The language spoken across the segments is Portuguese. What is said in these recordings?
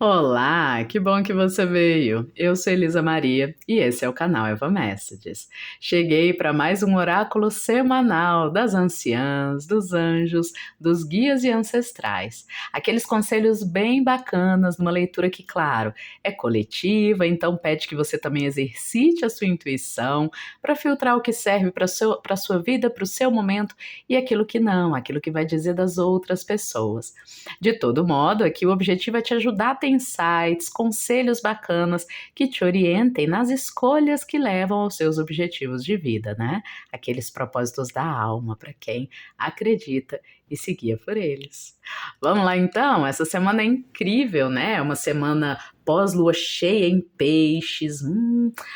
Olá, que bom que você veio. Eu sou Elisa Maria e esse é o canal Eva Messages. Cheguei para mais um oráculo semanal das anciãs, dos anjos, dos guias e ancestrais. Aqueles conselhos bem bacanas numa leitura que, claro, é coletiva, então pede que você também exercite a sua intuição para filtrar o que serve para a sua vida, para o seu momento e aquilo que não, aquilo que vai dizer das outras pessoas. De todo modo, aqui o objetivo é te ajudar a ter insights, conselhos bacanas que te orientem nas escolhas que levam aos seus objetivos de vida, né? Aqueles propósitos da alma para quem acredita e se guia por eles. Vamos lá então? Essa semana é incrível, né? É uma semana pós-lua cheia em peixes.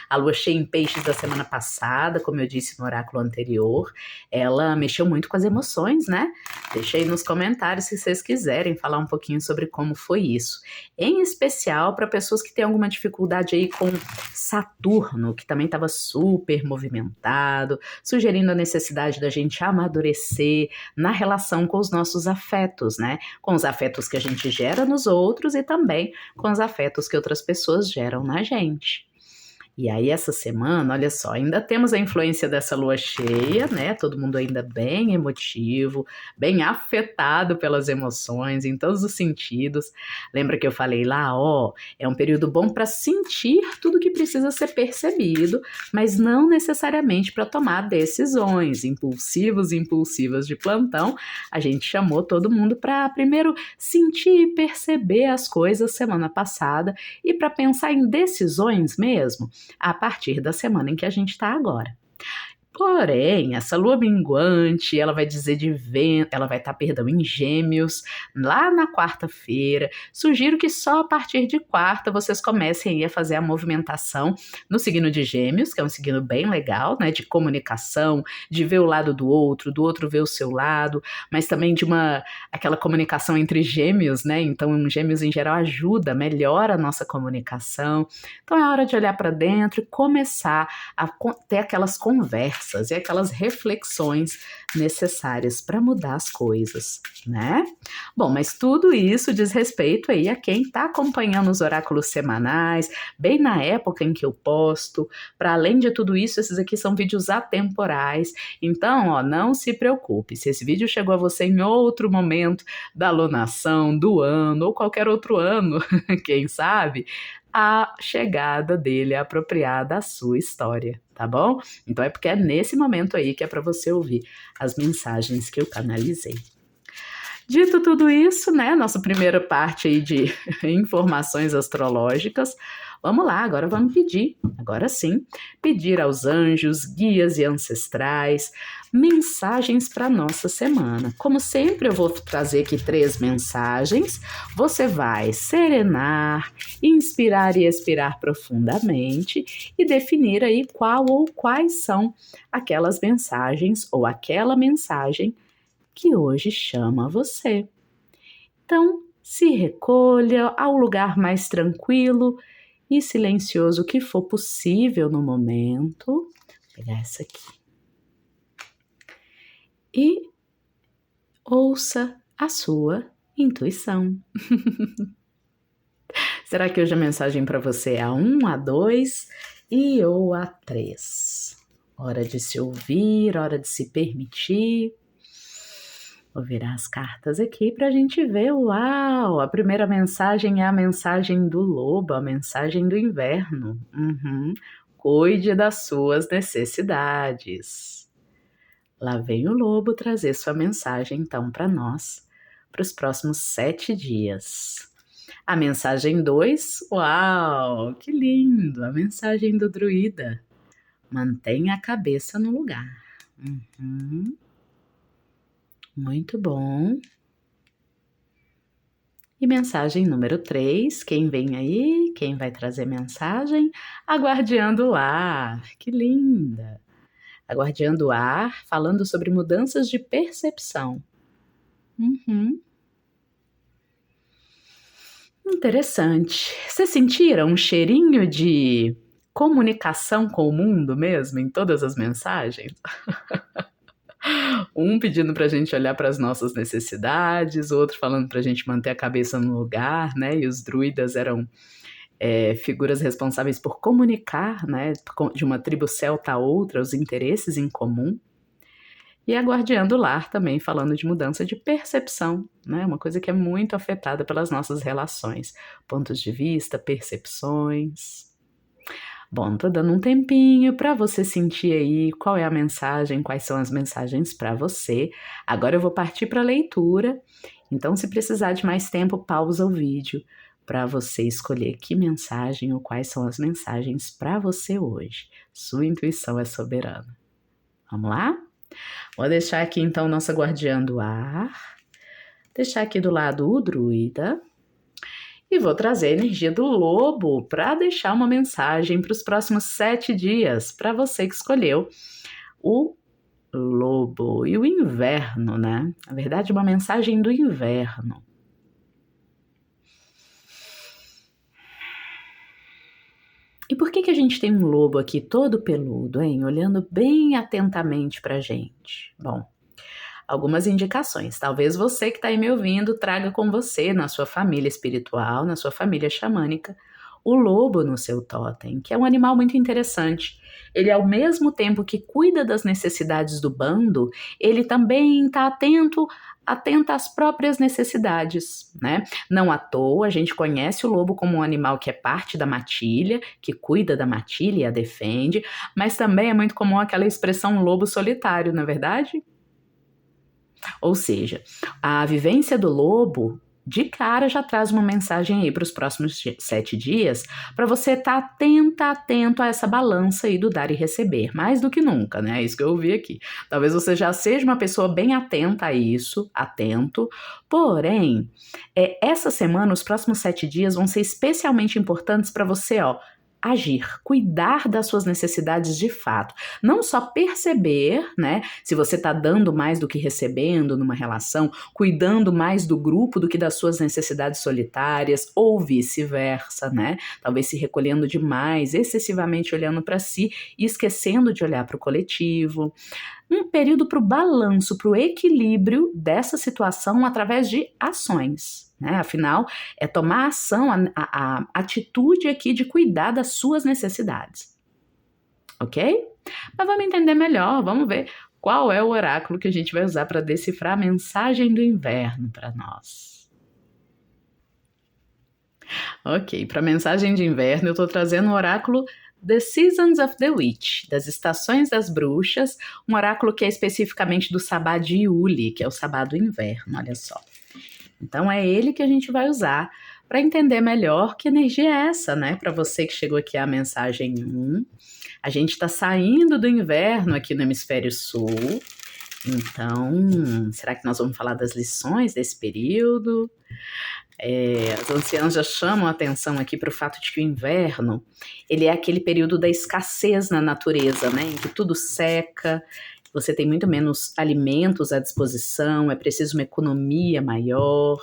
A lua cheia em peixes da semana passada, como eu disse no oráculo anterior, ela mexeu muito com as emoções, né? Deixa aí nos comentários se vocês quiserem falar um pouquinho sobre como foi isso. Em especial para pessoas que têm alguma dificuldade aí com Saturno, que também estava super movimentado, sugerindo a necessidade da gente amadurecer na relação com os nossos afetos, né? Com os afetos que a gente gera nos outros e também com os afetos que outras pessoas geram na gente. E aí, essa semana, olha só, ainda temos a influência dessa lua cheia, né? Todo mundo ainda bem emotivo, bem afetado pelas emoções, em todos os sentidos. Lembra que eu falei lá, ó, é um período bom para sentir tudo que precisa ser percebido, mas não necessariamente para tomar decisões impulsivos e impulsivas de plantão. A gente chamou todo mundo para primeiro sentir e perceber as coisas semana passada e para pensar em decisões mesmo a partir da semana em que a gente está agora. Porém, essa lua minguante, ela vai dizer de vento, ela vai estar, perdão, em Gêmeos, lá na quarta-feira. Sugiro que só a partir de quarta vocês comecem a fazer a movimentação no signo de Gêmeos, que é um signo bem legal, né, de comunicação, de ver o lado do outro ver o seu lado, mas também de aquela comunicação entre gêmeos, né? Então, Gêmeos em geral ajuda, melhora a nossa comunicação. Então, é hora de olhar para dentro e começar a ter aquelas conversas e aquelas reflexões necessárias para mudar as coisas, né? Bom, mas tudo isso diz respeito aí a quem está acompanhando os oráculos semanais, bem na época em que eu posto. Para além de tudo isso, esses aqui são vídeos atemporais. Então, ó, não se preocupe. Se esse vídeo chegou a você em outro momento da alunação, do ano ou qualquer outro ano, quem sabe, a chegada dele é apropriada à sua história, tá bom? Então é porque é nesse momento aí que é para você ouvir as mensagens que eu canalizei. Dito tudo isso, né, nossa primeira parte aí de informações astrológicas, vamos lá, agora vamos pedir, agora sim, pedir aos anjos, guias e ancestrais mensagens para nossa semana. Como sempre, eu vou trazer aqui 3 mensagens. Você vai serenar, inspirar e expirar profundamente e definir aí qual ou quais são aquelas mensagens ou aquela mensagem que hoje chama você. Então, se recolha ao lugar mais tranquilo e silencioso que for possível no momento. Vou pegar essa aqui. E ouça a sua intuição. Será que hoje a mensagem para você é a 1, a 2 e ou a 3? Hora de se ouvir, hora de se permitir. Vou virar as cartas aqui para a gente ver. Uau! A primeira mensagem é a mensagem do lobo, a mensagem do inverno. Cuide das suas necessidades. Lá vem o lobo trazer sua mensagem, então, para nós, para os próximos 7 dias. A mensagem 2, uau, que lindo! A mensagem do druida. Mantenha a cabeça no lugar. Muito bom. E mensagem número 3, quem vem aí? Quem vai trazer mensagem? A guardiã do lar. Que linda! A guardiã do ar, falando sobre mudanças de percepção. Interessante. Vocês sentiram um cheirinho de comunicação com o mundo mesmo, em todas as mensagens? Um pedindo para a gente olhar para as nossas necessidades, outro falando para a gente manter a cabeça no lugar, né? E os druidas eram figuras responsáveis por comunicar, né? De uma tribo celta a outra, os interesses em comum. E a guardiã do lar também falando de mudança de percepção, né? Uma coisa que é muito afetada pelas nossas relações, pontos de vista, percepções. Bom, tô dando um tempinho para você sentir aí qual é a mensagem, quais são as mensagens para você. Agora eu vou partir para a leitura. Então, se precisar de mais tempo, pausa o vídeo para você escolher que mensagem ou quais são as mensagens para você hoje. Sua intuição é soberana. Vamos lá? Vou deixar aqui então nossa guardiã do ar. Deixar aqui do lado o druida. E vou trazer a energia do lobo para deixar uma mensagem para os próximos 7 dias, para você que escolheu o lobo e o inverno, né? Na verdade, uma mensagem do inverno. E por que a gente tem um lobo aqui todo peludo, hein? Olhando bem atentamente para a gente. Bom, algumas indicações. Talvez você que está aí me ouvindo traga com você, na sua família espiritual, na sua família xamânica, o lobo no seu totem, que é um animal muito interessante. Ele, ao mesmo tempo que cuida das necessidades do bando, ele também está atento às próprias necessidades, né? Não à toa, a gente conhece o lobo como um animal que é parte da matilha, que cuida da matilha e a defende, mas também é muito comum aquela expressão lobo solitário, não é verdade? Ou seja, a vivência do lobo de cara já traz uma mensagem aí para os próximos 7 dias, para você estar atento a essa balança aí do dar e receber, mais do que nunca, né? É isso que eu ouvi aqui. Talvez você já seja uma pessoa bem atenta a isso, atento, porém, essa semana, os próximos 7 dias vão ser especialmente importantes para você, ó, agir, cuidar das suas necessidades de fato. Não só perceber, né, se você está dando mais do que recebendo numa relação, cuidando mais do grupo do que das suas necessidades solitárias, ou vice-versa, né? Talvez se recolhendo demais, excessivamente olhando para si e esquecendo de olhar para o coletivo. Um período para o balanço, para o equilíbrio dessa situação através de ações. Né? Afinal, é tomar ação, a atitude aqui de cuidar das suas necessidades. Ok? Mas vamos entender melhor, vamos ver qual é o oráculo que a gente vai usar para decifrar a mensagem do inverno para nós. Ok, para a mensagem de inverno eu estou trazendo o oráculo The Seasons of the Witch, das Estações das Bruxas, um oráculo que é especificamente do Sabá de Iuli, que é o Sabá do inverno, olha só. Então é ele que a gente vai usar para entender melhor que energia é essa, né? Para você que chegou aqui a mensagem 1, a gente está saindo do inverno aqui no hemisfério sul. Então, será que nós vamos falar das lições desse período? As anciãs já chamam a atenção aqui para o fato de que o inverno, ele é aquele período da escassez na natureza, né? Em que tudo seca, você tem muito menos alimentos à disposição, é preciso uma economia maior.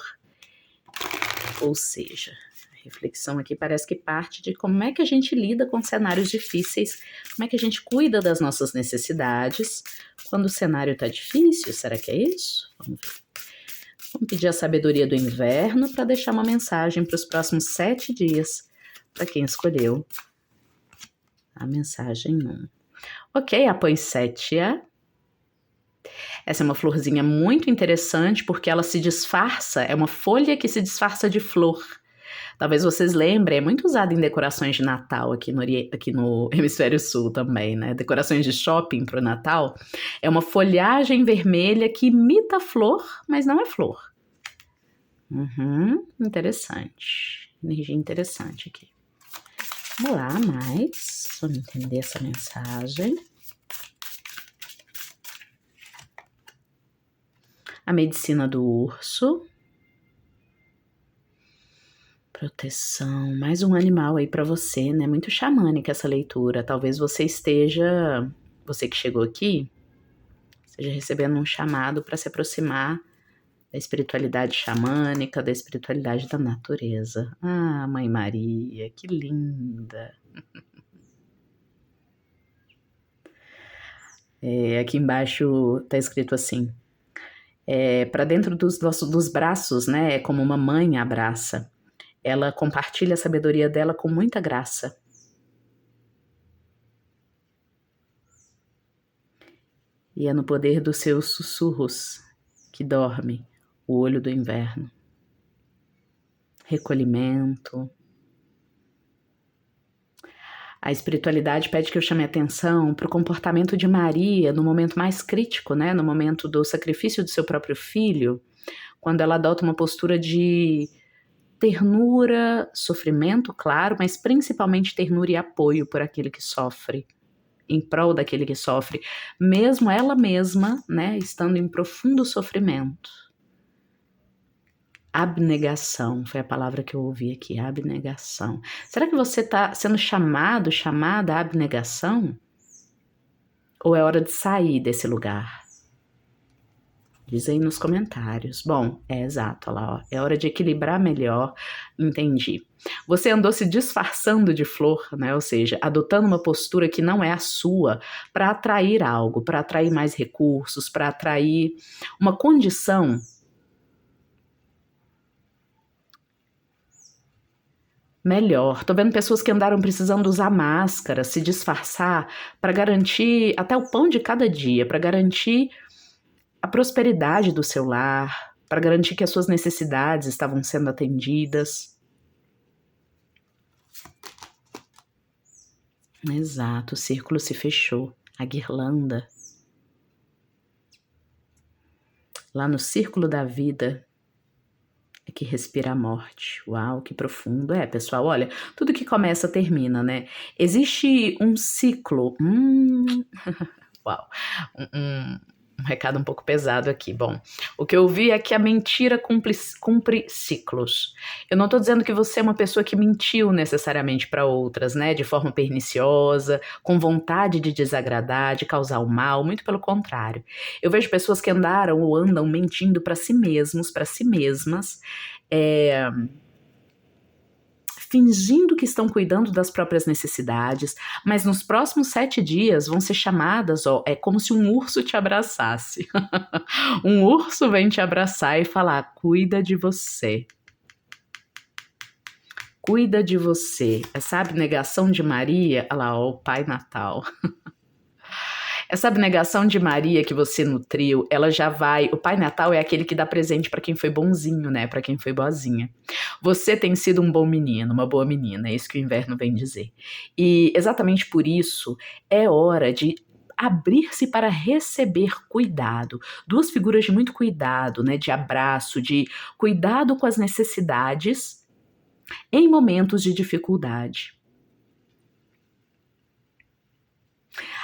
Ou seja, a reflexão aqui parece que parte de como é que a gente lida com cenários difíceis, como é que a gente cuida das nossas necessidades quando o cenário está difícil. Será que é isso? Vamos ver. Vamos pedir a sabedoria do inverno para deixar uma mensagem para os próximos 7 dias, para quem escolheu a mensagem 1. Ok, a poinsettia. Essa é uma florzinha muito interessante porque ela se disfarça, é uma folha que se disfarça de flor. Talvez vocês lembrem, é muito usada em decorações de Natal aqui no Hemisfério Sul também, né? Decorações de shopping para o Natal. É uma folhagem vermelha que imita flor, mas não é flor. Interessante. Energia interessante aqui. Vamos lá, vamos entender essa mensagem. A medicina do urso. Proteção, mais um animal aí para você, né? Muito xamânica essa leitura. Talvez você que chegou aqui, esteja recebendo um chamado para se aproximar da espiritualidade xamânica, da espiritualidade da natureza. Ah, Mãe Maria, que linda! Aqui embaixo tá escrito assim: para dentro dos braços, né? É como uma mãe abraça. Ela compartilha a sabedoria dela com muita graça. E é no poder dos seus sussurros que dorme o olho do inverno. Recolhimento. A espiritualidade pede que eu chame atenção para o comportamento de Maria no momento mais crítico, né? No momento do sacrifício do seu próprio filho, quando ela adota uma postura de ternura, sofrimento, claro, mas principalmente ternura e apoio por aquele que sofre, em prol daquele que sofre, mesmo ela mesma, né, estando em profundo sofrimento. Abnegação foi a palavra que eu ouvi aqui, abnegação. Será que você está sendo chamada à abnegação? Ou é hora de sair desse lugar? Diz aí nos comentários. Bom, é exato, olha lá, ó. É hora de equilibrar melhor. Entendi. Você andou se disfarçando de flor, né? Ou seja, adotando uma postura que não é a sua para atrair algo, para atrair mais recursos, para atrair uma condição melhor. Tô vendo pessoas que andaram precisando usar máscara, se disfarçar para garantir até o pão de cada dia, para garantir a prosperidade do seu lar, para garantir que as suas necessidades estavam sendo atendidas. Exato, o círculo se fechou, a guirlanda. Lá no círculo da vida é que respira a morte. Uau, que profundo. Pessoal, olha, tudo que começa termina, né? Existe um ciclo. Uau, um recado um pouco pesado aqui. Bom, o que eu vi é que a mentira cumpre ciclos. Eu não tô dizendo que você é uma pessoa que mentiu necessariamente para outras, né? De forma perniciosa, com vontade de desagradar, de causar o mal, muito pelo contrário. Eu vejo pessoas que andaram ou andam mentindo para si mesmos, para si mesmas, fingindo que estão cuidando das próprias necessidades, mas nos próximos 7 dias vão ser chamadas, é como se um urso te abraçasse. Um urso vem te abraçar e falar: cuida de você. Cuida de você. Essa abnegação de Maria, olha lá, o Pai Natal. Essa abnegação de Maria que você nutriu, ela já vai. O Pai Natal é aquele que dá presente para quem foi bonzinho, né? Para quem foi boazinha. Você tem sido um bom menino, uma boa menina, é isso que o inverno vem dizer. E exatamente por isso é hora de abrir-se para receber cuidado. 2 figuras de muito cuidado, né? De abraço, de cuidado com as necessidades em momentos de dificuldade.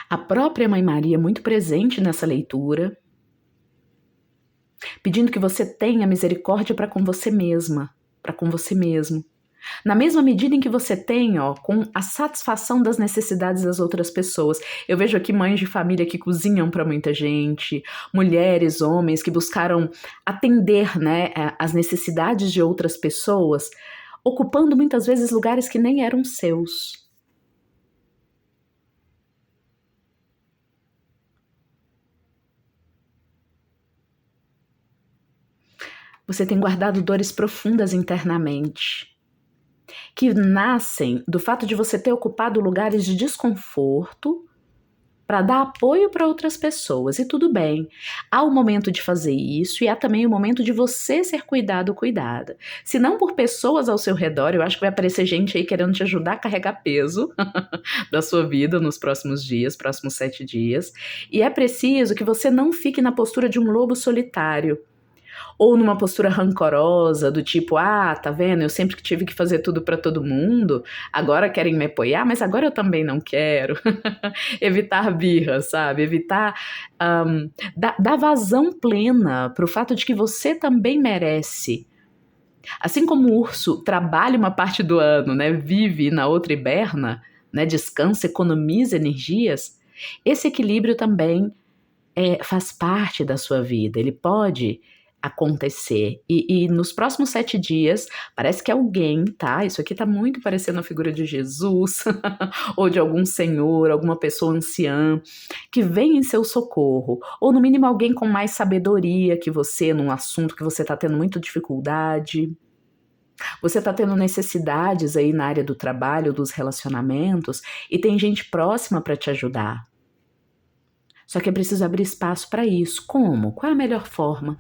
A própria Mãe Maria muito presente nessa leitura, pedindo que você tenha misericórdia para com você mesma, para com você mesmo. Na mesma medida em que você tem, com a satisfação das necessidades das outras pessoas. Eu vejo aqui mães de família que cozinham para muita gente, mulheres, homens que buscaram atender, né, as necessidades de outras pessoas, ocupando muitas vezes lugares que nem eram seus. Você tem guardado dores profundas internamente, que nascem do fato de você ter ocupado lugares de desconforto para dar apoio para outras pessoas. E tudo bem, há o momento de fazer isso e há também o momento de você ser cuidado, cuidada. Se não por pessoas ao seu redor, eu acho que vai aparecer gente aí querendo te ajudar a carregar peso da sua vida nos próximos dias, próximos 7 dias. E é preciso que você não fique na postura de um lobo solitário, ou numa postura rancorosa, do tipo, tá vendo, eu sempre tive que fazer tudo para todo mundo, agora querem me apoiar, mas agora eu também não quero. Evitar birra, sabe? Evitar dar vazão plena para o fato de que você também merece. Assim como o urso trabalha uma parte do ano, né, vive e na outra hiberna, né, descansa, economiza energias, esse equilíbrio também faz parte da sua vida. Ele pode acontecer. E nos próximos 7 dias, parece que alguém, tá? Isso aqui tá muito parecendo a figura de Jesus, ou de algum senhor, alguma pessoa anciã, que vem em seu socorro. Ou no mínimo alguém com mais sabedoria que você num assunto que você tá tendo muita dificuldade. Você tá tendo necessidades aí na área do trabalho, dos relacionamentos, e tem gente próxima para te ajudar. Só que é preciso abrir espaço para isso. Como? Qual é a melhor forma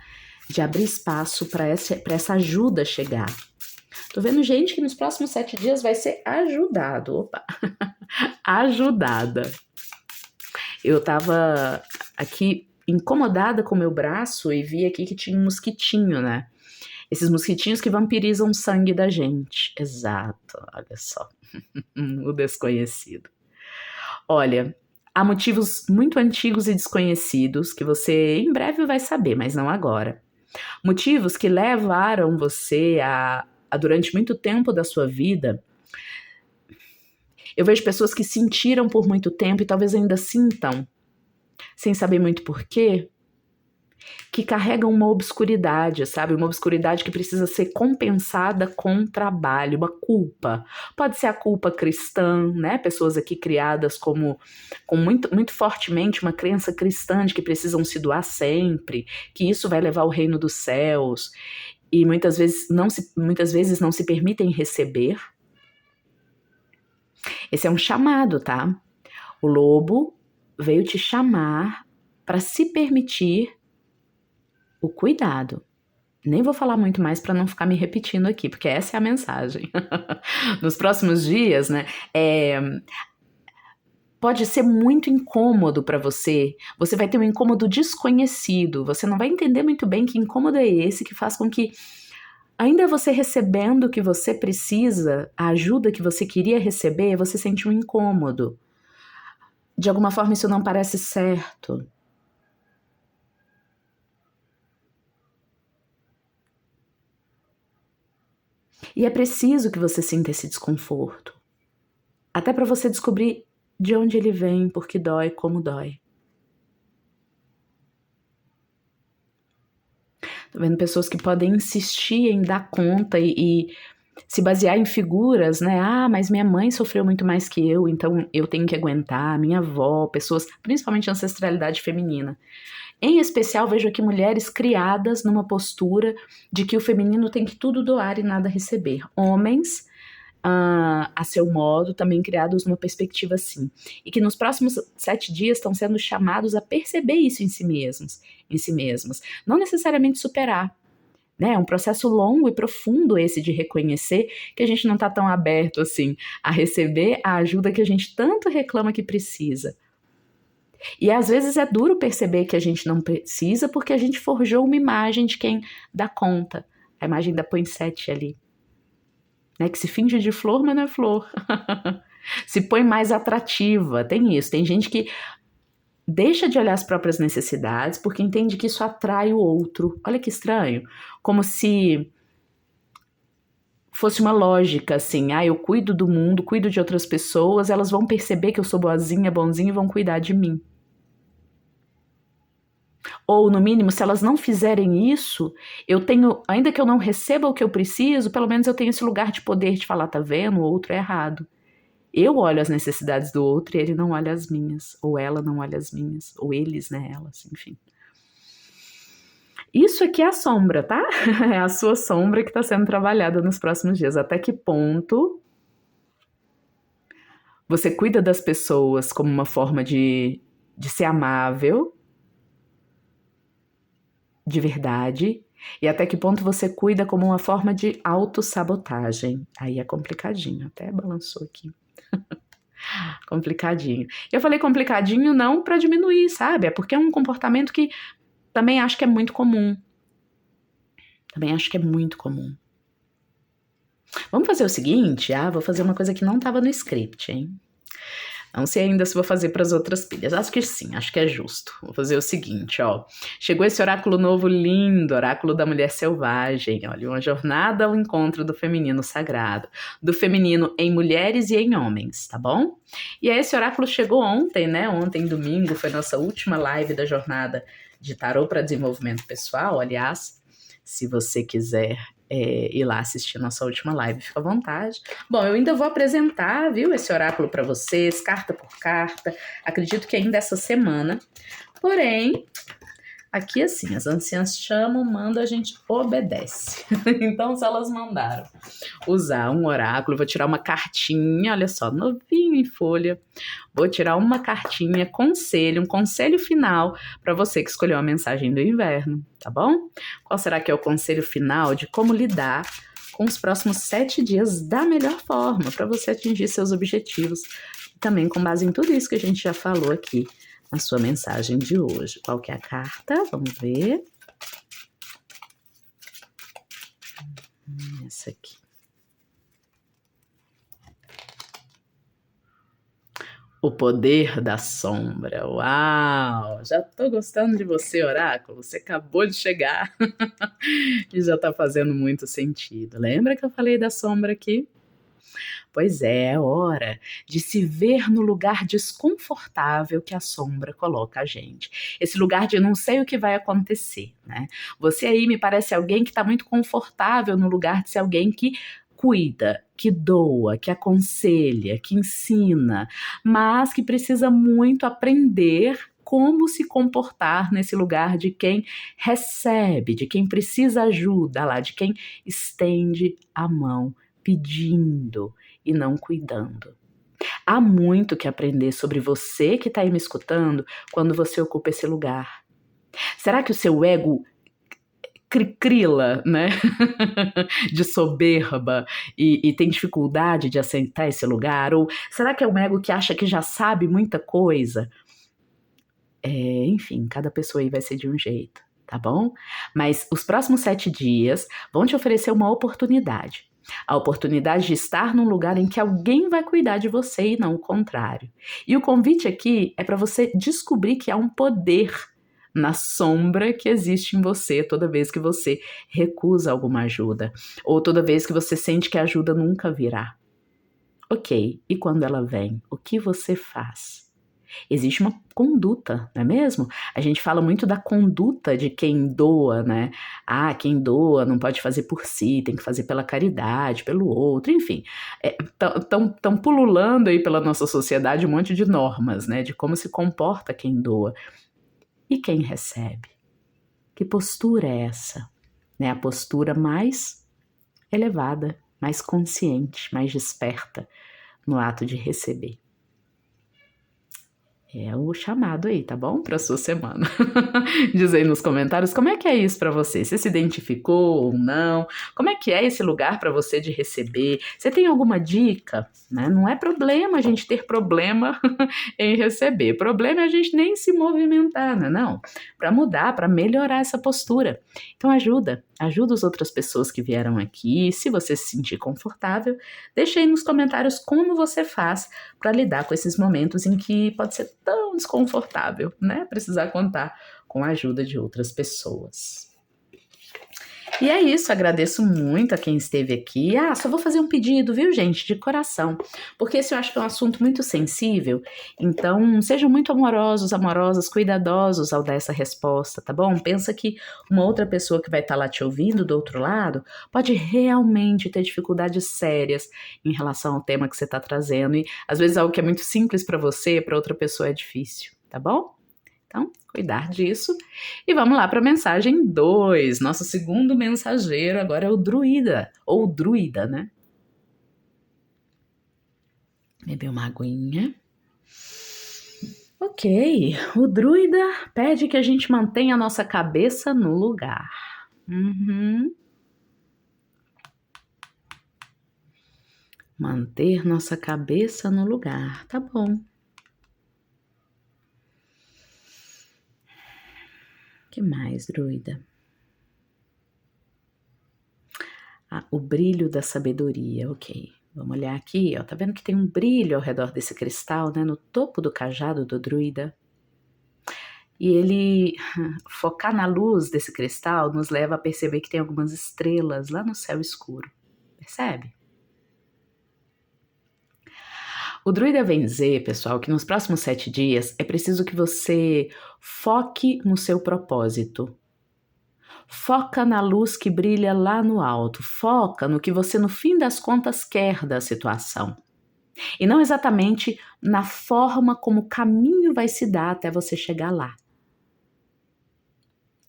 de abrir espaço para essa ajuda chegar? Tô vendo gente que nos próximos 7 dias vai ser ajudado. Opa! Ajudada. Eu tava aqui incomodada com o meu braço e vi aqui que tinha um mosquitinho, né? Esses mosquitinhos que vampirizam o sangue da gente. Exato, olha só. O desconhecido. Olha, há motivos muito antigos e desconhecidos que você em breve vai saber, mas não agora. Motivos que levaram você a durante muito tempo da sua vida. Eu vejo pessoas que sentiram por muito tempo e talvez ainda sintam, sem saber muito porquê, que carregam uma obscuridade, sabe? Uma obscuridade que precisa ser compensada com trabalho, uma culpa. Pode ser a culpa cristã, né? Pessoas aqui criadas com muito fortemente uma crença cristã de que precisam se doar sempre, que isso vai levar ao reino dos céus, e muitas vezes não se permitem receber. Esse é um chamado, tá? O lobo veio te chamar para se permitir o cuidado. Nem vou falar muito mais para não ficar me repetindo aqui, porque essa é a mensagem. Nos próximos dias, né? Pode ser muito incômodo para você. Você vai ter um incômodo desconhecido. Você não vai entender muito bem que incômodo é esse que faz com que, ainda você recebendo o que você precisa, a ajuda que você queria receber, você sente um incômodo. De alguma forma isso não parece certo. E é preciso que você sinta esse desconforto. Até para você descobrir de onde ele vem, por que dói, como dói. Tô vendo pessoas que podem insistir em dar conta e se basear em figuras, né? Ah, mas minha mãe sofreu muito mais que eu, então eu tenho que aguentar. Minha avó, pessoas, principalmente ancestralidade feminina. Em especial, vejo aqui mulheres criadas numa postura de que o feminino tem que tudo doar e nada receber. Homens, a seu modo, também criados numa perspectiva assim. E que nos próximos 7 dias estão sendo chamados a perceber isso em si mesmos. Não necessariamente superar. Né? É um processo longo e profundo esse de reconhecer que a gente não está tão aberto assim a receber a ajuda que a gente tanto reclama que precisa. E às vezes é duro perceber que a gente não precisa porque a gente forjou uma imagem de quem dá conta. A imagem da poinsettia ali. Né? Que se finge de flor, mas não é flor. Se põe mais atrativa. Tem isso. Tem gente que deixa de olhar as próprias necessidades porque entende que isso atrai o outro. Olha que estranho. Como se fosse uma lógica assim. Ah, eu cuido do mundo, cuido de outras pessoas, elas vão perceber que eu sou boazinha, bonzinho e vão cuidar de mim. Ou, no mínimo, se elas não fizerem isso, eu tenho, ainda que eu não receba o que eu preciso, pelo menos eu tenho esse lugar de poder de falar, tá vendo? O outro é errado. Eu olho as necessidades do outro e ele não olha as minhas. Ou ela não olha as minhas. Ou eles, né? Elas, enfim. Isso aqui é a sombra, tá? É a sua sombra que está sendo trabalhada nos próximos dias. Até que ponto você cuida das pessoas como uma forma de ser amável, de verdade, e até que ponto você cuida como uma forma de autossabotagem. Aí é complicadinho, até balançou aqui. Complicadinho. Eu falei complicadinho não para diminuir, sabe? É porque é um comportamento que também acho que é muito comum. Também acho que é muito comum. Vamos fazer o seguinte? Vou fazer uma coisa que não estava no script, hein? Não sei ainda se vou fazer para as outras pilhas. Acho que sim, acho que é justo. Vou fazer o seguinte, ó. Chegou esse oráculo novo lindo, oráculo da mulher selvagem. Olha, uma jornada ao encontro do feminino sagrado. Do feminino em mulheres e em homens, tá bom? E aí esse oráculo chegou ontem, né? Ontem, domingo, foi nossa última live da jornada de tarô para desenvolvimento pessoal, aliás. Se você quiser ir lá assistir nossa última live, fica à vontade. Bom, eu ainda vou apresentar, viu, esse oráculo para vocês, carta por carta. Acredito que ainda essa semana. Porém, aqui assim, as anciãs chamam, mandam, a gente obedece. Então, se elas mandaram usar um oráculo, vou tirar uma cartinha, olha só, novinho em folha. Vou tirar uma cartinha, conselho, um conselho final para você que escolheu a mensagem do inverno, tá bom? Qual será que é o conselho final de como lidar com os próximos 7 dias da melhor forma para você atingir seus objetivos? Também com base em tudo isso que a gente já falou aqui na sua mensagem de hoje. Qual que é a carta? Vamos ver. Essa aqui. O poder da sombra. Uau! Já tô gostando de você, oráculo. Você acabou de chegar e já tá fazendo muito sentido. Lembra que eu falei da sombra aqui? Pois é hora de se ver no lugar desconfortável que a sombra coloca a gente. Esse lugar de não sei o que vai acontecer, né? Você aí me parece alguém que está muito confortável no lugar de ser alguém que cuida, que doa, que aconselha, que ensina, mas que precisa muito aprender como se comportar nesse lugar de quem recebe, de quem precisa ajuda, lá, de quem estende a mão pedindo e não cuidando. Há muito que aprender sobre você que está aí me escutando quando você ocupa esse lugar. Será que o seu ego cricrila, né? de soberba e tem dificuldade de aceitar esse lugar? Ou será que é um ego que acha que já sabe muita coisa? Enfim, cada pessoa aí vai ser de um jeito, tá bom? Mas os próximos 7 dias vão te oferecer uma oportunidade. A oportunidade de estar num lugar em que alguém vai cuidar de você e não o contrário. E o convite aqui é para você descobrir que há um poder na sombra que existe em você toda vez que você recusa alguma ajuda, ou toda vez que você sente que a ajuda nunca virá. Ok, e quando ela vem, o que você faz? Existe uma conduta, não é mesmo? A gente fala muito da conduta de quem doa, né? Ah, quem doa não pode fazer por si, tem que fazer pela caridade, pelo outro, enfim. Estão pululando aí pela nossa sociedade um monte de normas, né? De como se comporta quem doa. E quem recebe? Que postura é essa? Né? A postura mais elevada, mais consciente, mais desperta no ato de receber. É o chamado aí, tá bom? Para sua semana. Diz aí nos comentários como é que é isso para você. Você se identificou ou não? Como é que é esse lugar para você de receber? Você tem alguma dica? Né? Não é problema a gente ter problema em receber. Problema é a gente nem se movimentar, né? Não. Para mudar, para melhorar essa postura. Então ajuda as outras pessoas que vieram aqui. Se você se sentir confortável, deixa aí nos comentários como você faz para lidar com esses momentos em que pode ser tão desconfortável, né? Precisar contar com a ajuda de outras pessoas. E é isso, agradeço muito a quem esteve aqui. Só vou fazer um pedido, viu, gente, de coração, porque esse eu acho que é um assunto muito sensível, então sejam muito amorosos, amorosas, cuidadosos ao dar essa resposta, tá bom? Pensa que uma outra pessoa que vai estar lá te ouvindo do outro lado pode realmente ter dificuldades sérias em relação ao tema que você está trazendo, e às vezes algo que é muito simples para você, para outra pessoa é difícil, tá bom? Então, cuidar disso. E vamos lá para a mensagem 2. Nosso segundo mensageiro agora é o druida, ou druida, né? Beber uma aguinha. Ok, o druida pede que a gente mantenha a nossa cabeça no lugar. Manter nossa cabeça no lugar, tá bom. Que mais, druida? O brilho da sabedoria, ok. Vamos olhar aqui, ó. Tá vendo que tem um brilho ao redor desse cristal, né? No topo do cajado do druida. E ele focar na luz desse cristal nos leva a perceber que tem algumas estrelas lá no céu escuro. Percebe? O druida vem dizer, pessoal, que nos próximos 7 dias é preciso que você foque no seu propósito. Foca na luz que brilha lá no alto. Foca no que você, no fim das contas, quer da situação. E não exatamente na forma como o caminho vai se dar até você chegar lá.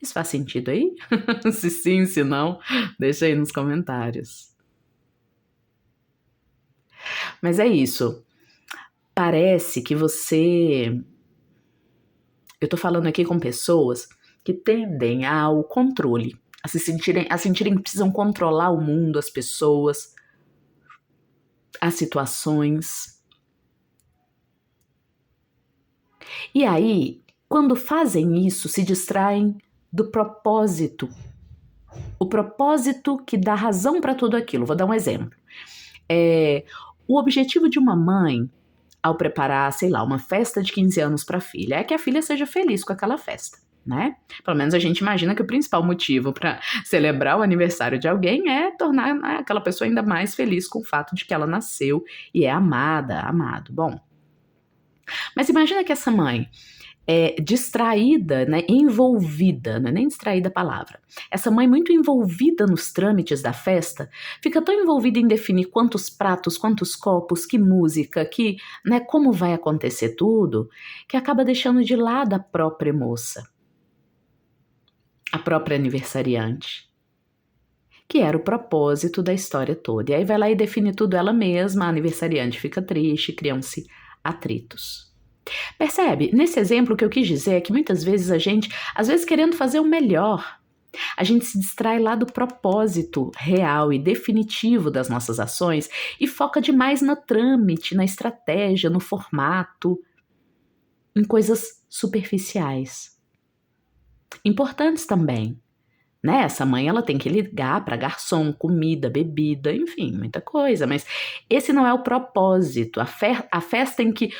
Isso faz sentido aí? Se sim, se não, deixa aí nos comentários. Mas é isso. Parece que você... Eu tô falando aqui com pessoas que tendem ao controle, a sentirem que precisam controlar o mundo, as pessoas, as situações. E aí, quando fazem isso, se distraem do propósito. O propósito que dá razão para tudo aquilo. Vou dar um exemplo. O objetivo de uma mãe, ao preparar, sei lá, uma festa de 15 anos para a filha, é que a filha seja feliz com aquela festa, né? Pelo menos a gente imagina que o principal motivo para celebrar o aniversário de alguém é tornar, né, aquela pessoa ainda mais feliz com o fato de que ela nasceu e é amada, amado. Bom, mas imagina que essa mãe é distraída, né, envolvida, não é nem distraída a palavra. Essa mãe muito envolvida nos trâmites da festa, fica tão envolvida em definir quantos pratos, quantos copos, que música, que, né, como vai acontecer tudo, que acaba deixando de lado a própria moça, a própria aniversariante, que era o propósito da história toda. E aí vai lá e define tudo ela mesma, a aniversariante fica triste, criam-se atritos. Percebe? Nesse exemplo, o que eu quis dizer é que muitas vezes a gente, às vezes querendo fazer o melhor, a gente se distrai lá do propósito real e definitivo das nossas ações e foca demais no trâmite, na estratégia, no formato, em coisas superficiais. Importantes também, né? Essa mãe, ela tem que ligar para garçom, comida, bebida, enfim, muita coisa, mas esse não é o propósito. A festa em que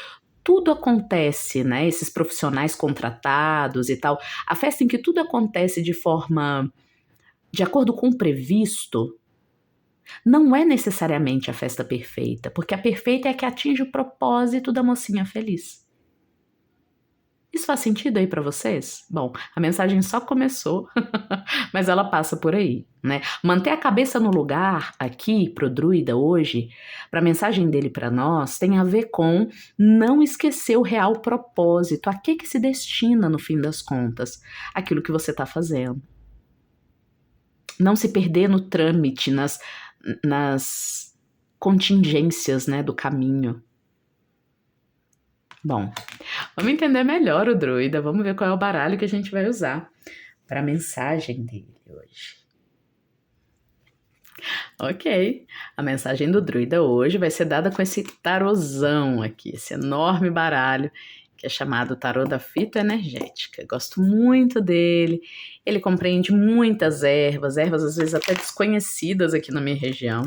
tudo acontece, né? Esses profissionais contratados e tal, a festa em que tudo acontece de forma, de acordo com o previsto, não é necessariamente a festa perfeita, porque a perfeita é a que atinge o propósito da mocinha feliz. Isso faz sentido aí para vocês? Bom, a mensagem só começou, mas ela passa por aí, né? Manter a cabeça no lugar aqui pro druida hoje, para a mensagem dele para nós, tem a ver com não esquecer o real propósito, a que se destina no fim das contas, aquilo que você está fazendo. Não se perder no trâmite, nas contingências, né, do caminho. Bom, vamos entender melhor o druida, vamos ver qual é o baralho que a gente vai usar para a mensagem dele hoje. Ok, a mensagem do druida hoje vai ser dada com esse tarozão aqui, esse enorme baralho que é chamado tarô da fitoenergética. Gosto muito dele, ele compreende muitas ervas às vezes até desconhecidas aqui na minha região.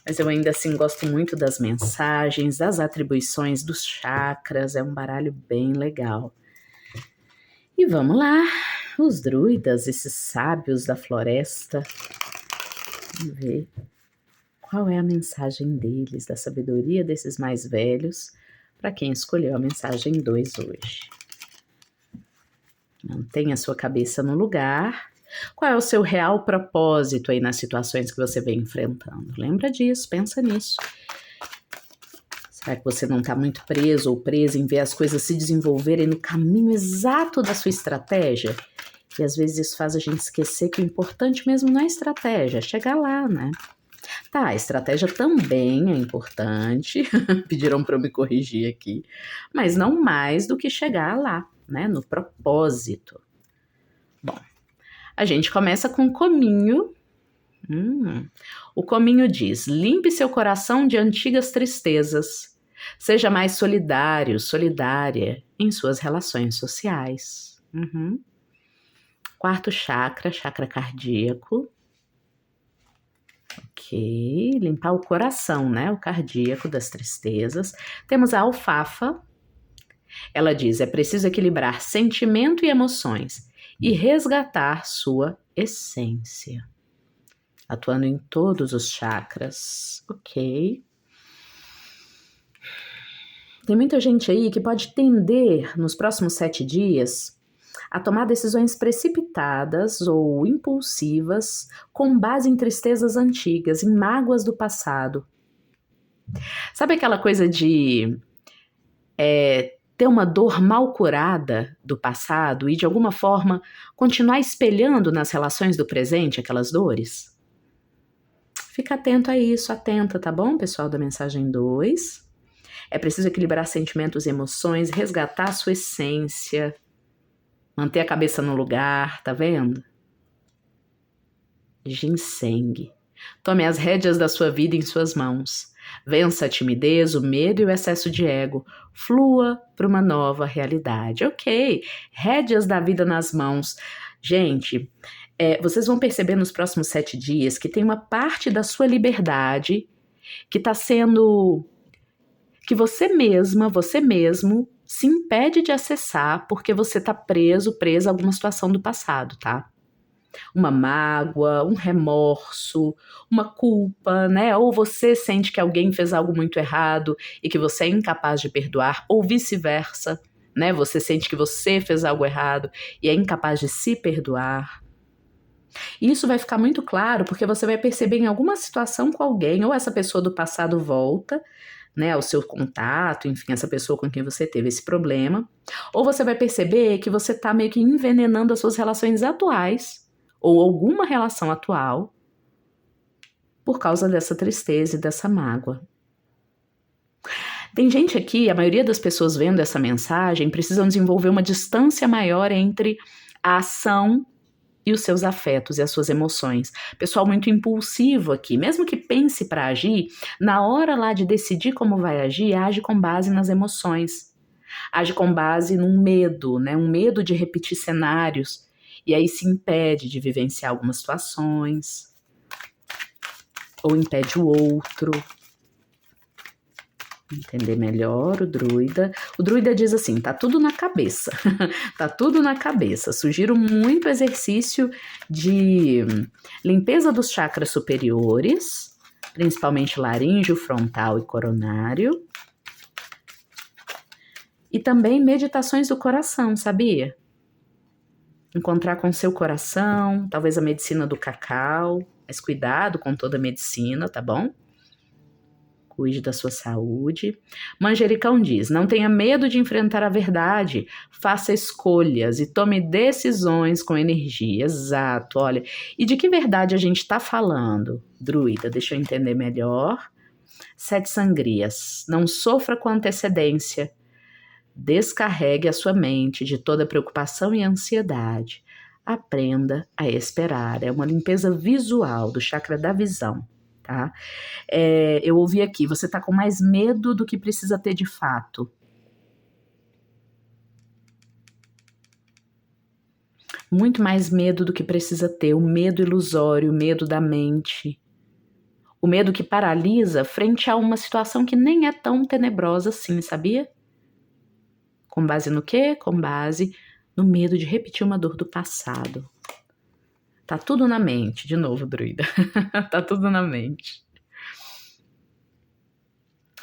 Mas eu ainda assim gosto muito das mensagens, das atribuições dos chakras, é um baralho bem legal. E vamos lá, os druidas, esses sábios da floresta, vamos ver qual é a mensagem deles, da sabedoria desses mais velhos, para quem escolheu a mensagem 2 hoje. Mantenha a sua cabeça no lugar. Qual é o seu real propósito aí nas situações que você vem enfrentando? Lembra disso, pensa nisso. Será que você não está muito preso ou presa em ver as coisas se desenvolverem no caminho exato da sua estratégia? E às vezes isso faz a gente esquecer que o importante mesmo não é a estratégia, é chegar lá, né? Tá, a estratégia também é importante, pediram para eu me corrigir aqui, mas não mais do que chegar lá, né? No propósito. Bom, a gente começa com o cominho. O cominho diz: limpe seu coração de antigas tristezas. Seja mais solidário, solidária em suas relações sociais. Quarto chakra, chakra cardíaco. Ok, limpar o coração, né? O cardíaco das tristezas. Temos a alfafa. Ela diz: é preciso equilibrar sentimento e emoções e resgatar sua essência. Atuando em todos os chakras. Ok. Tem muita gente aí que pode tender, nos próximos 7 dias, a tomar decisões precipitadas ou impulsivas com base em tristezas antigas, em mágoas do passado. Sabe aquela coisa de ter uma dor mal curada do passado e, de alguma forma, continuar espelhando nas relações do presente aquelas dores? Fica atento a isso, atenta, tá bom, pessoal da mensagem 2? É preciso equilibrar sentimentos e emoções, resgatar a sua essência, manter a cabeça no lugar, tá vendo? Ginseng. Tome as rédeas da sua vida em suas mãos. Vença a timidez, o medo e o excesso de ego. Flua para uma nova realidade. Ok, rédeas da vida nas mãos. Gente, vocês vão perceber nos próximos 7 dias que tem uma parte da sua liberdade que está sendo... que você mesma, você mesmo, se impede de acessar porque você está presa a alguma situação do passado, tá? Uma mágoa, um remorso, uma culpa, né? Ou você sente que alguém fez algo muito errado e que você é incapaz de perdoar, ou vice-versa, né? Você sente que você fez algo errado e é incapaz de se perdoar. E isso vai ficar muito claro porque você vai perceber em alguma situação com alguém, ou essa pessoa do passado volta, né, ao seu contato, enfim, essa pessoa com quem você teve esse problema, ou você vai perceber que você está meio que envenenando as suas relações atuais, ou alguma relação atual, por causa dessa tristeza e dessa mágoa. Tem gente aqui, a maioria das pessoas vendo essa mensagem, precisam desenvolver uma distância maior entre a ação e os seus afetos e as suas emoções. Pessoal muito impulsivo aqui, mesmo que pense para agir, na hora lá de decidir como vai agir, age com base nas emoções. Age com base num medo, né? Um medo de repetir cenários. E aí se impede de vivenciar algumas situações. Ou impede o outro. Entender melhor o druida. O druida diz assim, tá tudo na cabeça. Tá tudo na cabeça. Sugiro muito exercício de limpeza dos chakras superiores, principalmente laríngeo, frontal e coronário. E também meditações do coração, sabia? Encontrar com seu coração, talvez a medicina do cacau, mas cuidado com toda a medicina, tá bom? Cuide da sua saúde. Manjericão diz, não tenha medo de enfrentar a verdade, faça escolhas e tome decisões com energia. Exato, olha. E de que verdade a gente está falando, druida? Deixa eu entender melhor. 7 sangrias, não sofra com antecedência. Descarregue a sua mente de toda preocupação e ansiedade. Aprenda a esperar. É uma limpeza visual do chakra da visão, tá? Eu ouvi aqui, você tá com mais medo do que precisa ter de fato. Muito mais medo do que precisa ter. O medo ilusório, o medo da mente. O medo que paralisa frente a uma situação que nem é tão tenebrosa assim, sabia? Com base no quê? Com base no medo de repetir uma dor do passado. Tá tudo na mente, de novo, druida. Tá tudo na mente.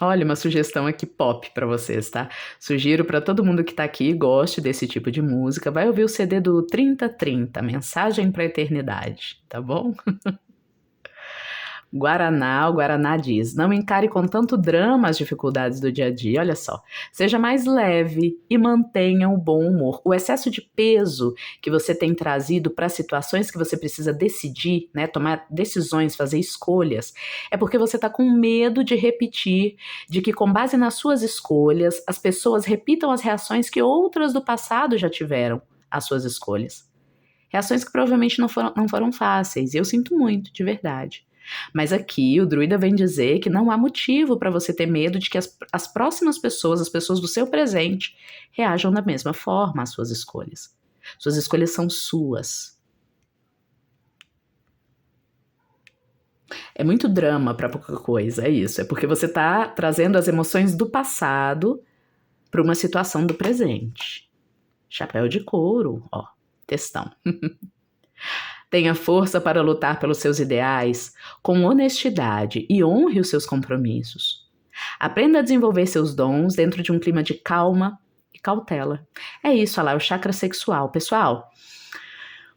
Olha, uma sugestão aqui pop pra vocês, tá? Sugiro pra todo mundo que tá aqui e goste desse tipo de música, vai ouvir o CD do 3030, Mensagem pra Eternidade, tá bom? Guaraná, o Guaraná diz, não encare com tanto drama as dificuldades do dia a dia, olha só. Seja mais leve e mantenha o bom humor. O excesso de peso que você tem trazido para situações que você precisa decidir, né, tomar decisões, fazer escolhas, é porque você está com medo de repetir, de que com base nas suas escolhas, as pessoas repitam as reações que outras do passado já tiveram às suas escolhas. Reações que provavelmente não foram fáceis, e eu sinto muito, de verdade. Mas aqui o druida vem dizer que não há motivo para você ter medo de que as próximas pessoas, as pessoas do seu presente, reajam da mesma forma às suas escolhas. Suas escolhas são suas. É muito drama para pouca coisa, é isso. É porque você está trazendo as emoções do passado para uma situação do presente. Chapéu de couro, ó, textão. Tenha força para lutar pelos seus ideais com honestidade e honre os seus compromissos. Aprenda a desenvolver seus dons dentro de um clima de calma e cautela. É isso, olha lá, o chakra sexual. Pessoal,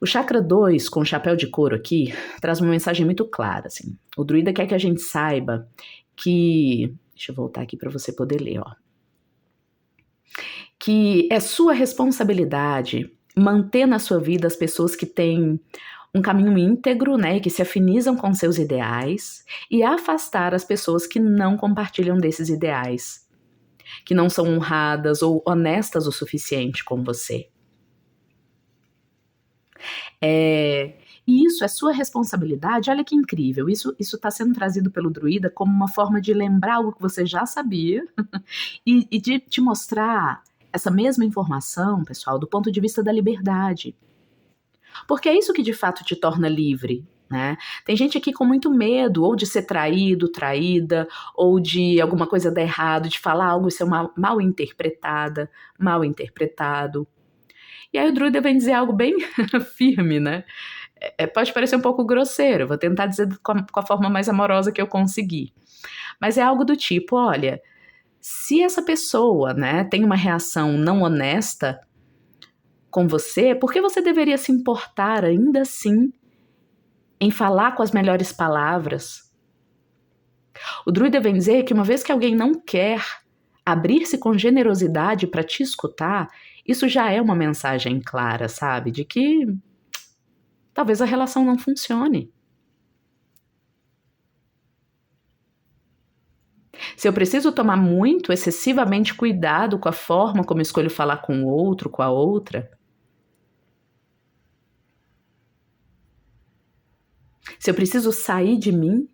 o chakra 2, com o chapéu de couro aqui, traz uma mensagem muito clara, assim. O druida quer que a gente saiba que... Deixa eu voltar aqui para você poder ler, ó. Que é sua responsabilidade manter na sua vida as pessoas que têm um caminho íntegro, né, que se afinizam com seus ideais, e afastar as pessoas que não compartilham desses ideais, que não são honradas ou honestas o suficiente com você. E isso é sua responsabilidade. Olha que incrível, isso está sendo trazido pelo druida como uma forma de lembrar algo que você já sabia e de te mostrar essa mesma informação, pessoal, do ponto de vista da liberdade. Porque é isso que de fato te torna livre, né? Tem gente aqui com muito medo, ou de ser traído, traída, ou de alguma coisa dar errado, de falar algo e ser mal interpretada, mal interpretado. E aí o druida vem dizer algo bem firme, né? Pode parecer um pouco grosseiro, vou tentar dizer com a forma mais amorosa que eu conseguir. Mas é algo do tipo, olha, se essa pessoa, né, tem uma reação não honesta com você, por que você deveria se importar ainda assim em falar com as melhores palavras? O druida vem dizer que uma vez que alguém não quer abrir-se com generosidade para te escutar, isso já é uma mensagem clara, sabe? De que talvez a relação não funcione. Se eu preciso tomar muito, excessivamente cuidado com a forma como escolho falar com o outro, com a outra, se eu preciso sair de mim,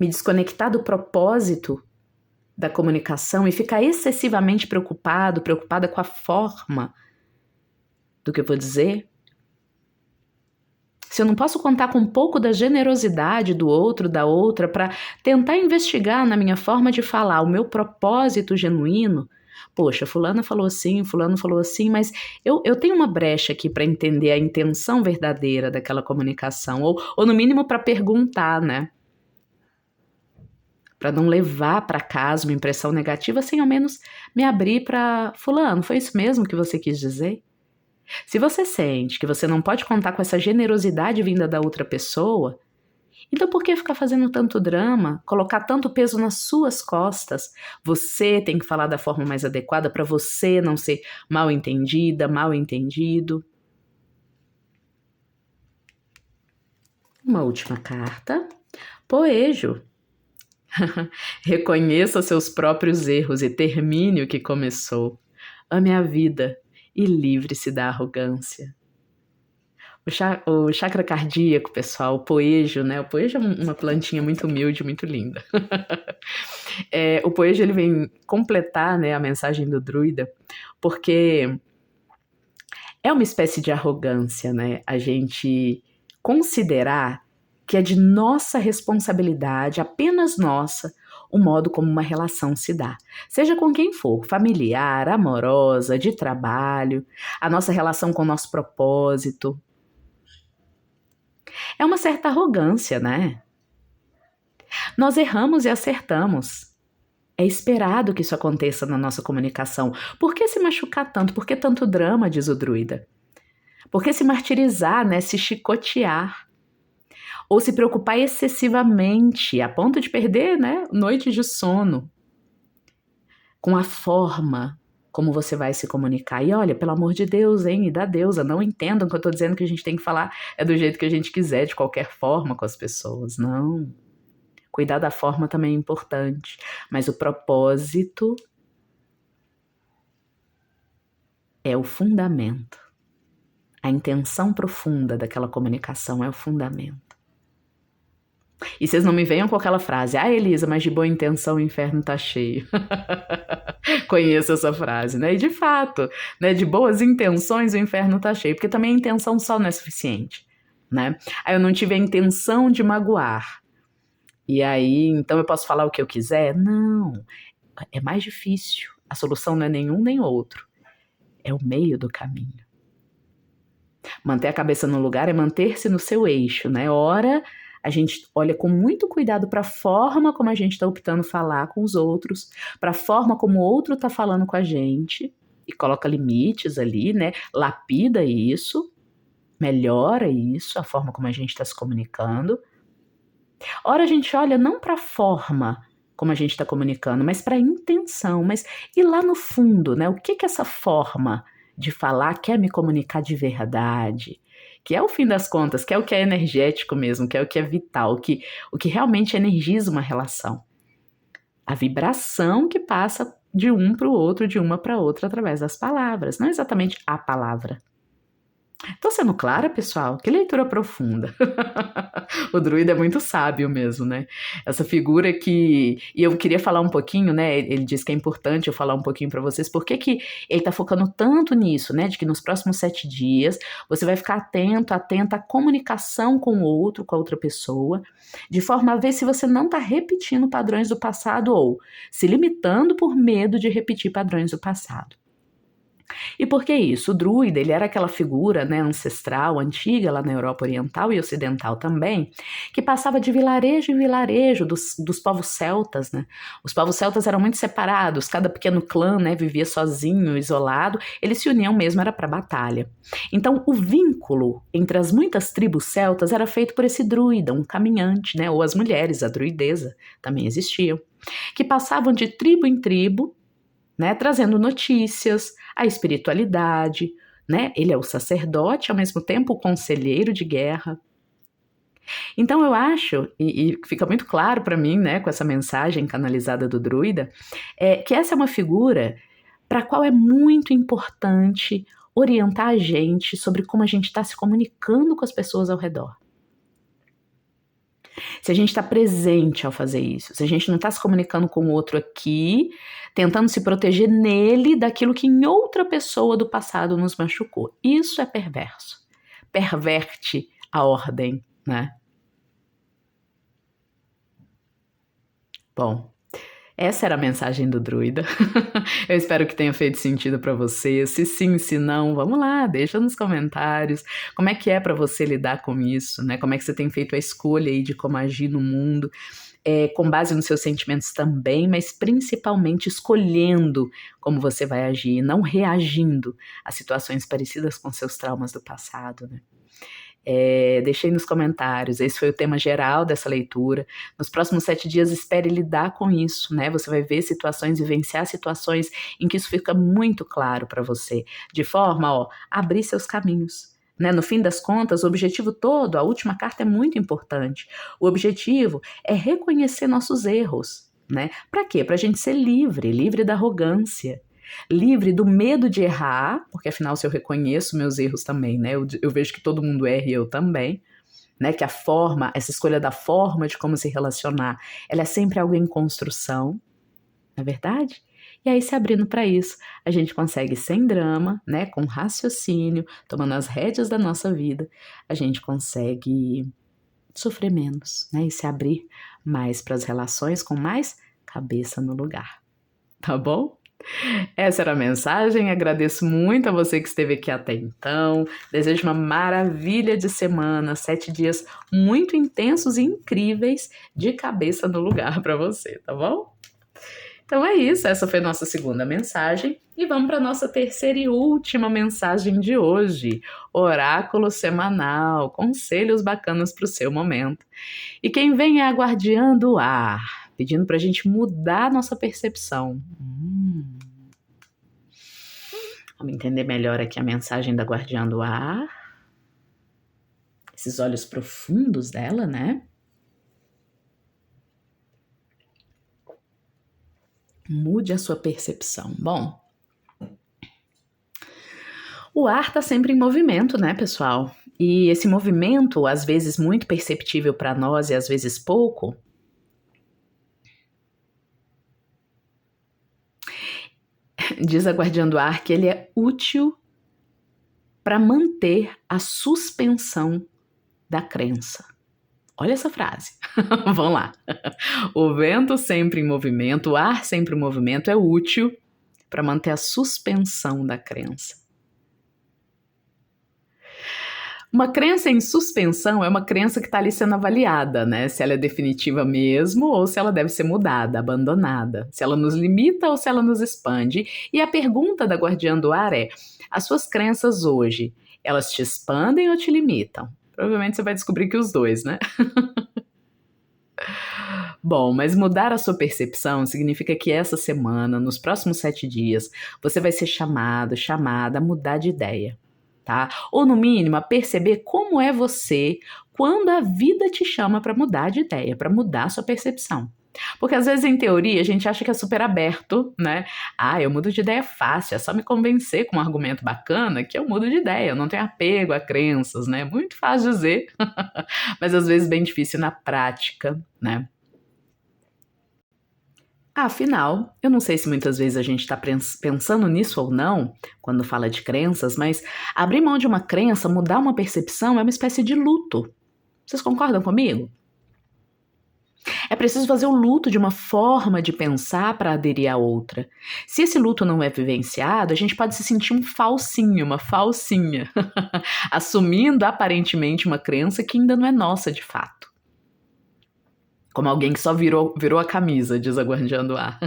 me desconectar do propósito da comunicação e ficar excessivamente preocupada com a forma do que eu vou dizer, se eu não posso contar com um pouco da generosidade do outro, da outra, para tentar investigar na minha forma de falar o meu propósito genuíno, poxa, fulano falou assim, mas eu tenho uma brecha aqui para entender a intenção verdadeira daquela comunicação, ou no mínimo para perguntar, né? Para não levar para casa uma impressão negativa, sem ao menos me abrir para fulano, foi isso mesmo que você quis dizer? Se você sente que você não pode contar com essa generosidade vinda da outra pessoa, então por que ficar fazendo tanto drama, colocar tanto peso nas suas costas? Você tem que falar da forma mais adequada para você não ser mal entendida, mal entendido. Uma última carta. Poejo. Reconheça seus próprios erros e termine o que começou. Ame a vida e livre-se da arrogância. O chakra cardíaco, pessoal, o poejo, né? O poejo é uma plantinha muito humilde, muito linda. O poejo, ele vem completar, né, a mensagem do druida, porque é uma espécie de arrogância, né? A gente considerar que é de nossa responsabilidade, apenas nossa, o modo como uma relação se dá. Seja com quem for, familiar, amorosa, de trabalho, a nossa relação com o nosso propósito. É uma certa arrogância, né? Nós erramos e acertamos. É esperado que isso aconteça na nossa comunicação. Por que se machucar tanto? Por que tanto drama, diz o druida? Por que se martirizar, né? Se chicotear? Ou se preocupar excessivamente, a ponto de perder, né, noites de sono, com a forma como você vai se comunicar. E olha, pelo amor de Deus, hein, e da deusa, não entendam que eu tô dizendo que a gente tem que falar do jeito que a gente quiser, de qualquer forma com as pessoas. Não. Cuidar da forma também é importante, mas o propósito é o fundamento. A intenção profunda daquela comunicação é o fundamento. E vocês não me venham com aquela frase, Elisa, mas de boa intenção o inferno tá cheio. Conheço essa frase, né? E de fato, né, de boas intenções o inferno tá cheio, porque também a intenção só não é suficiente, né? Aí eu não tive a intenção de magoar. E aí, então eu posso falar o que eu quiser? Não, é mais difícil. A solução não é nenhum nem outro. É o meio do caminho. Manter a cabeça no lugar é manter-se no seu eixo, né? Ora, a gente olha com muito cuidado para a forma como a gente está optando falar com os outros, para a forma como o outro está falando com a gente, e coloca limites ali, né? Lapida isso, melhora isso, a forma como a gente está se comunicando. Ora, a gente olha não para a forma como a gente está comunicando, mas para a intenção. Mas e lá no fundo, né? O que essa forma de falar quer me comunicar de verdade? Que é o fim das contas, que é o que é energético mesmo, que é o que é vital, o que realmente energiza uma relação. A vibração que passa de um para o outro, de uma para outra, através das palavras, não exatamente a palavra. Tô sendo clara, pessoal? Que leitura profunda. O druida é muito sábio mesmo, né? Essa figura que... E eu queria falar um pouquinho, né? Ele diz que é importante eu falar um pouquinho para vocês por que ele tá focando tanto nisso, né? De que nos próximos 7 dias você vai ficar atenta à comunicação com o outro, com a outra pessoa, de forma a ver se você não tá repetindo padrões do passado ou se limitando por medo de repetir padrões do passado. E por que isso? O druida, ele era aquela figura, né, ancestral, antiga lá na Europa Oriental e Ocidental também, que passava de vilarejo em vilarejo dos povos celtas, né? Os povos celtas eram muito separados, cada pequeno clã, né, vivia sozinho, isolado, eles se uniam mesmo, era para batalha. Então, o vínculo entre as muitas tribos celtas era feito por esse druida, um caminhante, né, ou as mulheres, a druideza, também existiam, que passavam de tribo em tribo, né, trazendo notícias, a espiritualidade, né? Ele é o sacerdote, ao mesmo tempo o conselheiro de guerra. Então eu acho, e fica muito claro para mim, né, com essa mensagem canalizada do druida, que essa é uma figura para a qual é muito importante orientar a gente sobre como a gente está se comunicando com as pessoas ao redor. Se a gente está presente ao fazer isso, se a gente não está se comunicando com o outro aqui, tentando se proteger nele daquilo que em outra pessoa do passado nos machucou. Isso é perverso. Perverte a ordem, né? Bom, essa era a mensagem do druida. Eu espero que tenha feito sentido para você. Se sim, se não, vamos lá, deixa nos comentários. Como é que é para você lidar com isso, né? Como é que você tem feito a escolha aí de como agir no mundo, com base nos seus sentimentos também, mas principalmente escolhendo como você vai agir, não reagindo a situações parecidas com seus traumas do passado, né? Deixei nos comentários, esse foi o tema geral dessa leitura. Nos próximos 7 dias, espere lidar com isso, né? Você vai ver situações, vivenciar situações em que isso fica muito claro para você, de forma a abrir seus caminhos. Né? No fim das contas, o objetivo todo, a última carta é muito importante. O objetivo é reconhecer nossos erros, né? Para quê? Para a gente ser livre da arrogância. Livre do medo de errar, porque afinal se eu reconheço meus erros também, né, eu vejo que todo mundo erra e eu também, né, que a forma, essa escolha da forma de como se relacionar, ela é sempre algo em construção, não é verdade? E aí se abrindo para isso, a gente consegue sem drama, né, com raciocínio, tomando as rédeas da nossa vida, a gente consegue sofrer menos, né, e se abrir mais para as relações com mais cabeça no lugar, tá bom? Essa era a mensagem, agradeço muito a você que esteve aqui até então, desejo uma maravilha de semana, 7 dias muito intensos e incríveis de cabeça no lugar para você, tá bom? Então é isso, essa foi a nossa segunda mensagem e vamos para a nossa terceira e última mensagem de hoje, oráculo semanal, conselhos bacanas para o seu momento. E quem vem é a guardiã do ar, pedindo para a gente mudar a nossa percepção. Vamos entender melhor aqui a mensagem da guardiã do ar. Esses olhos profundos dela, né? Mude a sua percepção. Bom, o ar está sempre em movimento, né, pessoal? E esse movimento, às vezes muito perceptível para nós e às vezes pouco, diz a guardiã do ar que ele é útil para manter a suspensão da crença. Olha essa frase. Vamos lá. O vento sempre em movimento, o ar sempre em movimento é útil para manter a suspensão da crença. Uma crença em suspensão é uma crença que está ali sendo avaliada, né? Se ela é definitiva mesmo ou se ela deve ser mudada, abandonada. Se ela nos limita ou se ela nos expande. E a pergunta da Guardiã do Ar é: as suas crenças hoje, elas te expandem ou te limitam? Provavelmente você vai descobrir que os dois, né? Bom, mas mudar a sua percepção significa que essa semana, nos próximos 7 dias, você vai ser chamado, chamada a mudar de ideia, tá? Ou no mínimo, a perceber como é você quando a vida te chama para mudar de ideia, para mudar a sua percepção. Porque às vezes, em teoria, a gente acha que é super aberto, né? Ah, eu mudo de ideia fácil, é só me convencer com um argumento bacana que eu mudo de ideia, eu não tenho apego a crenças, né? Muito fácil dizer, mas às vezes bem difícil na prática, né? Afinal, eu não sei se muitas vezes a gente está pensando nisso ou não, quando fala de crenças, mas abrir mão de uma crença, mudar uma percepção é uma espécie de luto. Vocês concordam comigo? É preciso fazer o luto de uma forma de pensar para aderir a outra. Se esse luto não é vivenciado, a gente pode se sentir um falsinho, uma falsinha, assumindo aparentemente uma crença que ainda não é nossa de fato. Como alguém que só virou a camisa, diz a Guardiã do Ar.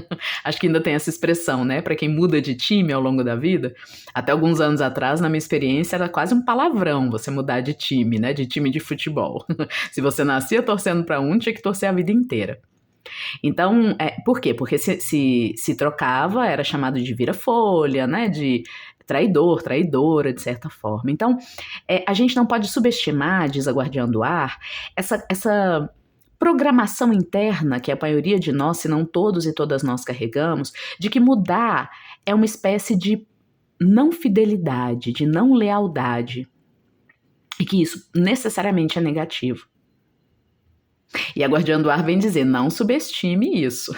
Acho que ainda tem essa expressão, né? Para quem muda de time ao longo da vida. Até alguns anos atrás, na minha experiência, era quase um palavrão você mudar de time, né? De time de futebol. Se você nascia torcendo para um, tinha que torcer a vida inteira. Então, por quê? Porque se trocava, era chamado de vira-folha, né? De traidor, traidora, de certa forma. Então, a gente não pode subestimar, diz a Guardiã do Ar, essa programação interna que a maioria de nós, se não todos e todas nós carregamos, de que mudar é uma espécie de não fidelidade, de não lealdade, e que isso necessariamente é negativo. E a Guardiã do Ar vem dizer, não subestime isso.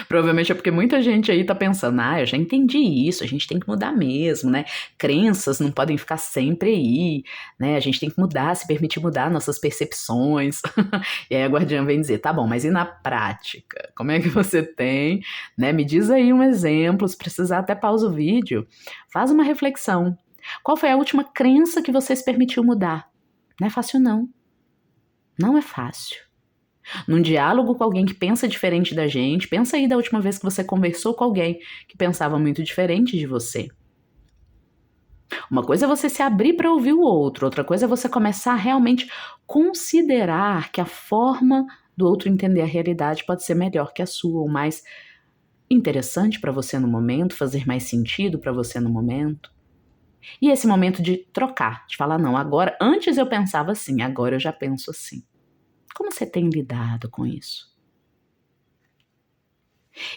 Provavelmente é porque muita gente aí tá pensando, eu já entendi isso, a gente tem que mudar mesmo, né? Crenças não podem ficar sempre aí, né? A gente tem que mudar, se permitir mudar nossas percepções. E aí a Guardiã vem dizer, tá bom, mas e na prática? Como é que você tem, né? Me diz aí um exemplo, se precisar até pausa o vídeo. Faz uma reflexão. Qual foi a última crença que você se permitiu mudar? Não é fácil não. Não é fácil. Num diálogo com alguém que pensa diferente da gente, pensa aí da última vez que você conversou com alguém que pensava muito diferente de você. Uma coisa é você se abrir para ouvir o outro, outra coisa é você começar a realmente considerar que a forma do outro entender a realidade pode ser melhor que a sua, ou mais interessante para você no momento, fazer mais sentido para você no momento. E esse momento de trocar, de falar, não, agora, antes eu pensava assim, agora eu já penso assim. Como você tem lidado com isso?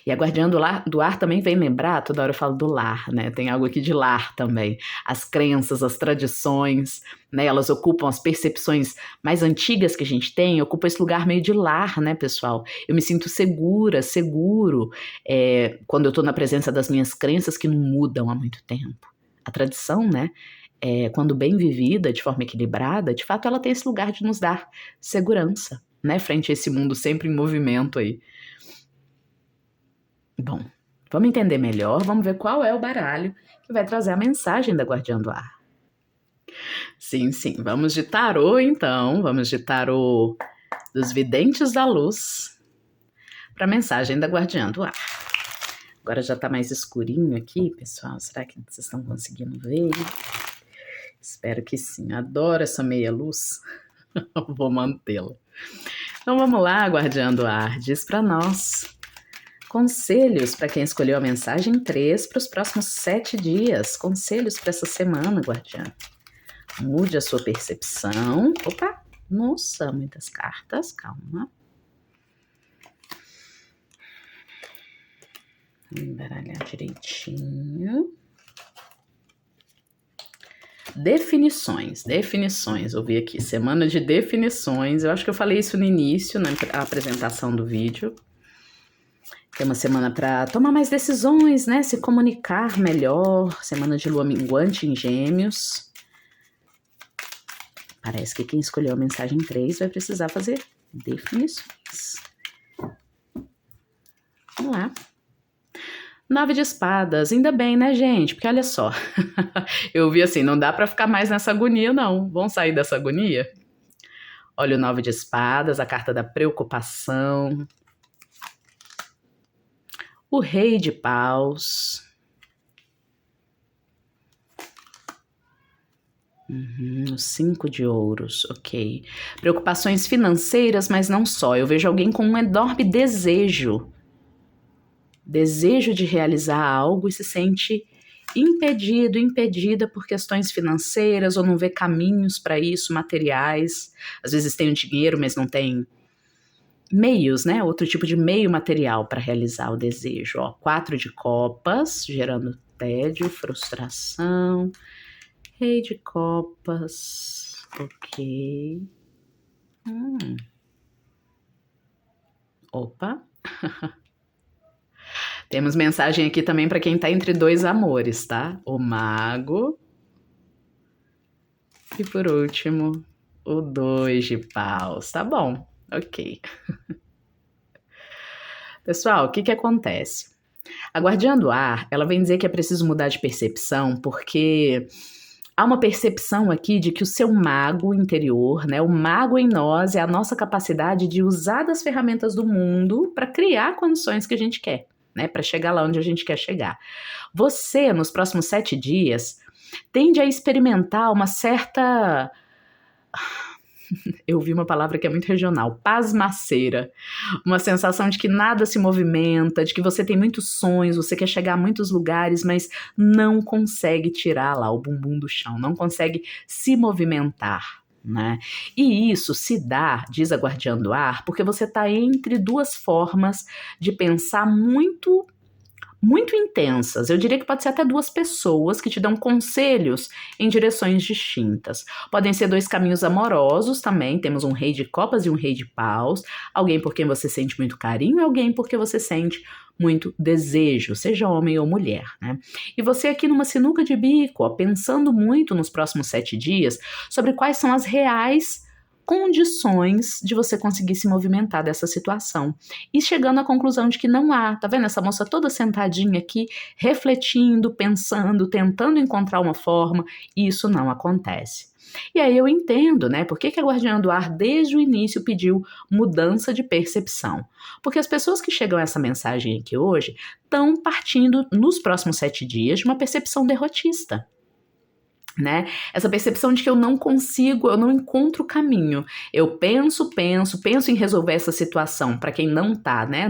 E a Guardiã do Ar também vem lembrar, toda hora eu falo do lar, né? Tem algo aqui de lar também. As crenças, as tradições, né? Elas ocupam as percepções mais antigas que a gente tem, ocupam esse lugar meio de lar, né, pessoal? Eu me sinto segura, seguro, quando eu tô na presença das minhas crenças que não mudam há muito tempo. A tradição, né? Quando bem vivida, de forma equilibrada, de fato ela tem esse lugar de nos dar segurança, né? Frente a esse mundo sempre em movimento aí. Bom, vamos entender melhor, vamos ver qual é o baralho que vai trazer a mensagem da Guardiã do Ar. Sim, vamos de tarô então, vamos de tarô dos Videntes da Luz para a mensagem da Guardiã do Ar. Agora já tá mais escurinho aqui, pessoal, será que vocês estão conseguindo ver? Espero que sim, adoro essa meia luz, vou mantê-la. Então vamos lá, Guardiã do Ar, diz para nós conselhos para quem escolheu a mensagem 3 para os próximos 7 dias. Conselhos para essa semana, Guardiã. Mude a sua percepção. Opa, nossa, muitas cartas, calma. Vou embaralhar direitinho. Definições. Eu vi aqui, semana de definições. Eu acho que eu falei isso no início, na apresentação do vídeo. É uma semana para tomar mais decisões, né? Se comunicar melhor. Semana de lua minguante em Gêmeos. Parece que quem escolheu a mensagem 3 vai precisar fazer definições. Vamos lá. Nove de espadas, ainda bem, né, gente? Porque olha só, eu vi assim, não dá pra ficar mais nessa agonia, não. Vamos sair dessa agonia? Olha o nove de espadas, a carta da preocupação. O rei de paus. O cinco de ouros, ok. Preocupações financeiras, mas não só. Eu vejo alguém com um enorme desejo. Desejo de realizar algo e se sente impedido, impedida por questões financeiras ou não vê caminhos para isso, materiais. Às vezes tem o dinheiro, mas não tem meios, né? Outro tipo de meio material para realizar o desejo. Ó, quatro de copas, gerando tédio, frustração. Rei de copas, ok. Opa. Temos mensagem aqui também para quem tá entre dois amores, tá? O mago. E por último, o dois de paus. Tá bom, ok. Pessoal, o que que acontece? A guardiã do ar, ela vem dizer que é preciso mudar de percepção, porque há uma percepção aqui de que o seu mago interior, né, o mago em nós é a nossa capacidade de usar das ferramentas do mundo para criar condições que a gente quer, né, para chegar lá onde a gente quer chegar. Você, nos próximos 7 dias, tende a experimentar uma certa... Eu vi uma palavra que é muito regional, pasmaceira. Uma sensação de que nada se movimenta, de que você tem muitos sonhos, você quer chegar a muitos lugares, mas não consegue tirar lá o bumbum do chão, não consegue se movimentar, né? E isso se dá, diz a guardiã do ar, porque você está entre duas formas de pensar muito intensas. Eu diria que pode ser até duas pessoas que te dão conselhos em direções distintas. Podem ser dois caminhos amorosos também. Temos um rei de copas e um rei de paus. Alguém por quem você sente muito carinho e alguém por quem você sente muito desejo, seja homem ou mulher, né? E você aqui numa sinuca de bico, ó, pensando muito nos próximos 7 dias sobre quais são as reais condições de você conseguir se movimentar dessa situação. E chegando à conclusão de que não há, tá vendo essa moça toda sentadinha aqui, refletindo, pensando, tentando encontrar uma forma, e isso não acontece. E aí eu entendo, né, por que a guardiã do ar desde o início pediu mudança de percepção. Porque as pessoas que chegam a essa mensagem aqui hoje estão partindo nos próximos 7 dias de uma percepção derrotista. Né? Essa percepção de que eu não consigo, eu não encontro o caminho. Eu penso em resolver essa situação. Para quem não tá, né,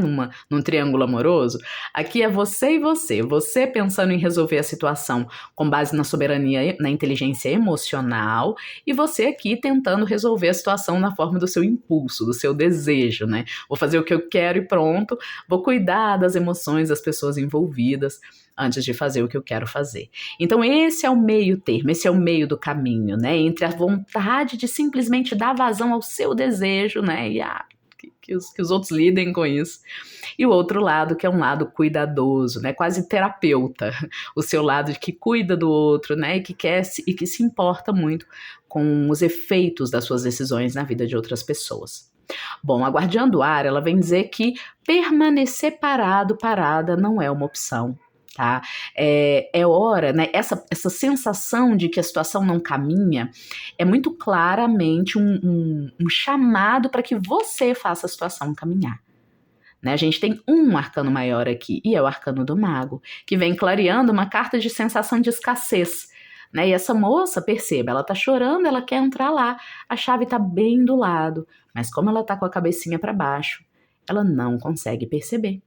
num triângulo amoroso, aqui é você e você. Você pensando em resolver a situação com base na soberania, na inteligência emocional, e você aqui tentando resolver a situação na forma do seu impulso, do seu desejo, né? Vou fazer o que eu quero e pronto. Vou cuidar das emoções das pessoas envolvidas antes de fazer o que eu quero fazer. Então esse é o meio termo, esse é o meio do caminho, né, entre a vontade de simplesmente dar vazão ao seu desejo, né, e que os outros lidem com isso, e o outro lado que é um lado cuidadoso, né, quase terapeuta, o seu lado que cuida do outro, né, e que quer e que se importa muito com os efeitos das suas decisões na vida de outras pessoas. Bom, a guardiã do ar, ela vem dizer que permanecer parada não é uma opção. Tá? É hora, né? Essa sensação de que a situação não caminha é muito claramente um chamado para que você faça a situação caminhar. Né? A gente tem um arcano maior aqui, e é o arcano do mago, que vem clareando uma carta de sensação de escassez. Né? E essa moça, perceba, ela tá chorando, ela quer entrar lá, a chave tá bem do lado, mas como ela tá com a cabecinha para baixo, ela não consegue perceber.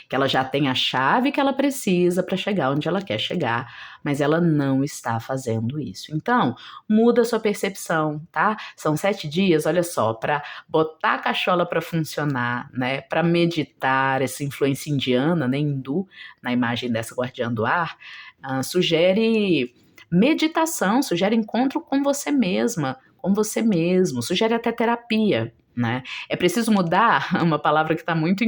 Que ela já tem a chave que ela precisa para chegar onde ela quer chegar, mas ela não está fazendo isso. Então, muda a sua percepção, tá? São 7 dias, olha só, para botar a cachola para funcionar, né? Para meditar, essa influência indiana, né? Hindu, na imagem dessa guardiã do ar, sugere meditação, sugere encontro com você mesma, com você mesmo, sugere até terapia. Né? É preciso mudar uma palavra que está muito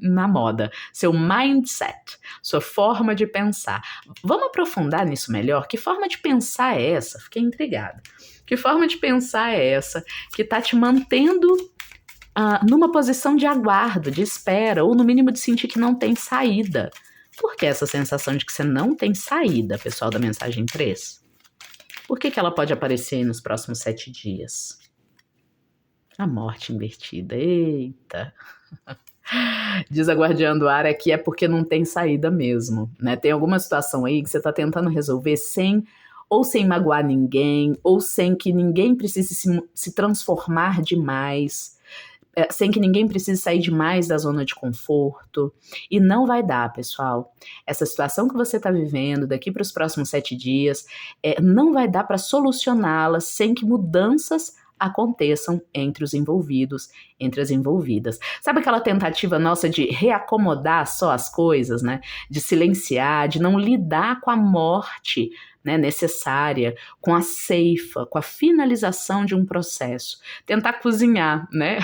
na moda, seu mindset, sua forma de pensar. Vamos aprofundar nisso melhor? Que forma de pensar é essa? Fiquei intrigada. Que forma de pensar é essa que está te mantendo numa posição de aguardo, de espera, ou no mínimo de sentir que não tem saída? Por que essa sensação de que você não tem saída, pessoal da mensagem 3? Por que ela pode aparecer aí nos próximos 7 dias? A morte invertida, eita! Diz a guardiã do ar aqui é porque não tem saída mesmo, né? Tem alguma situação aí que você tá tentando resolver sem magoar ninguém, ou sem que ninguém precise se transformar demais, sem que ninguém precise sair demais da zona de conforto. E não vai dar, pessoal. Essa situação que você está vivendo daqui para os próximos 7 dias, não vai dar para solucioná-la sem que mudanças aconteçam entre os envolvidos, entre as envolvidas. Sabe aquela tentativa nossa de reacomodar só as coisas, né? De silenciar, de não lidar com a morte, né, necessária, com a ceifa, com a finalização de um processo. Tentar cozinhar, né?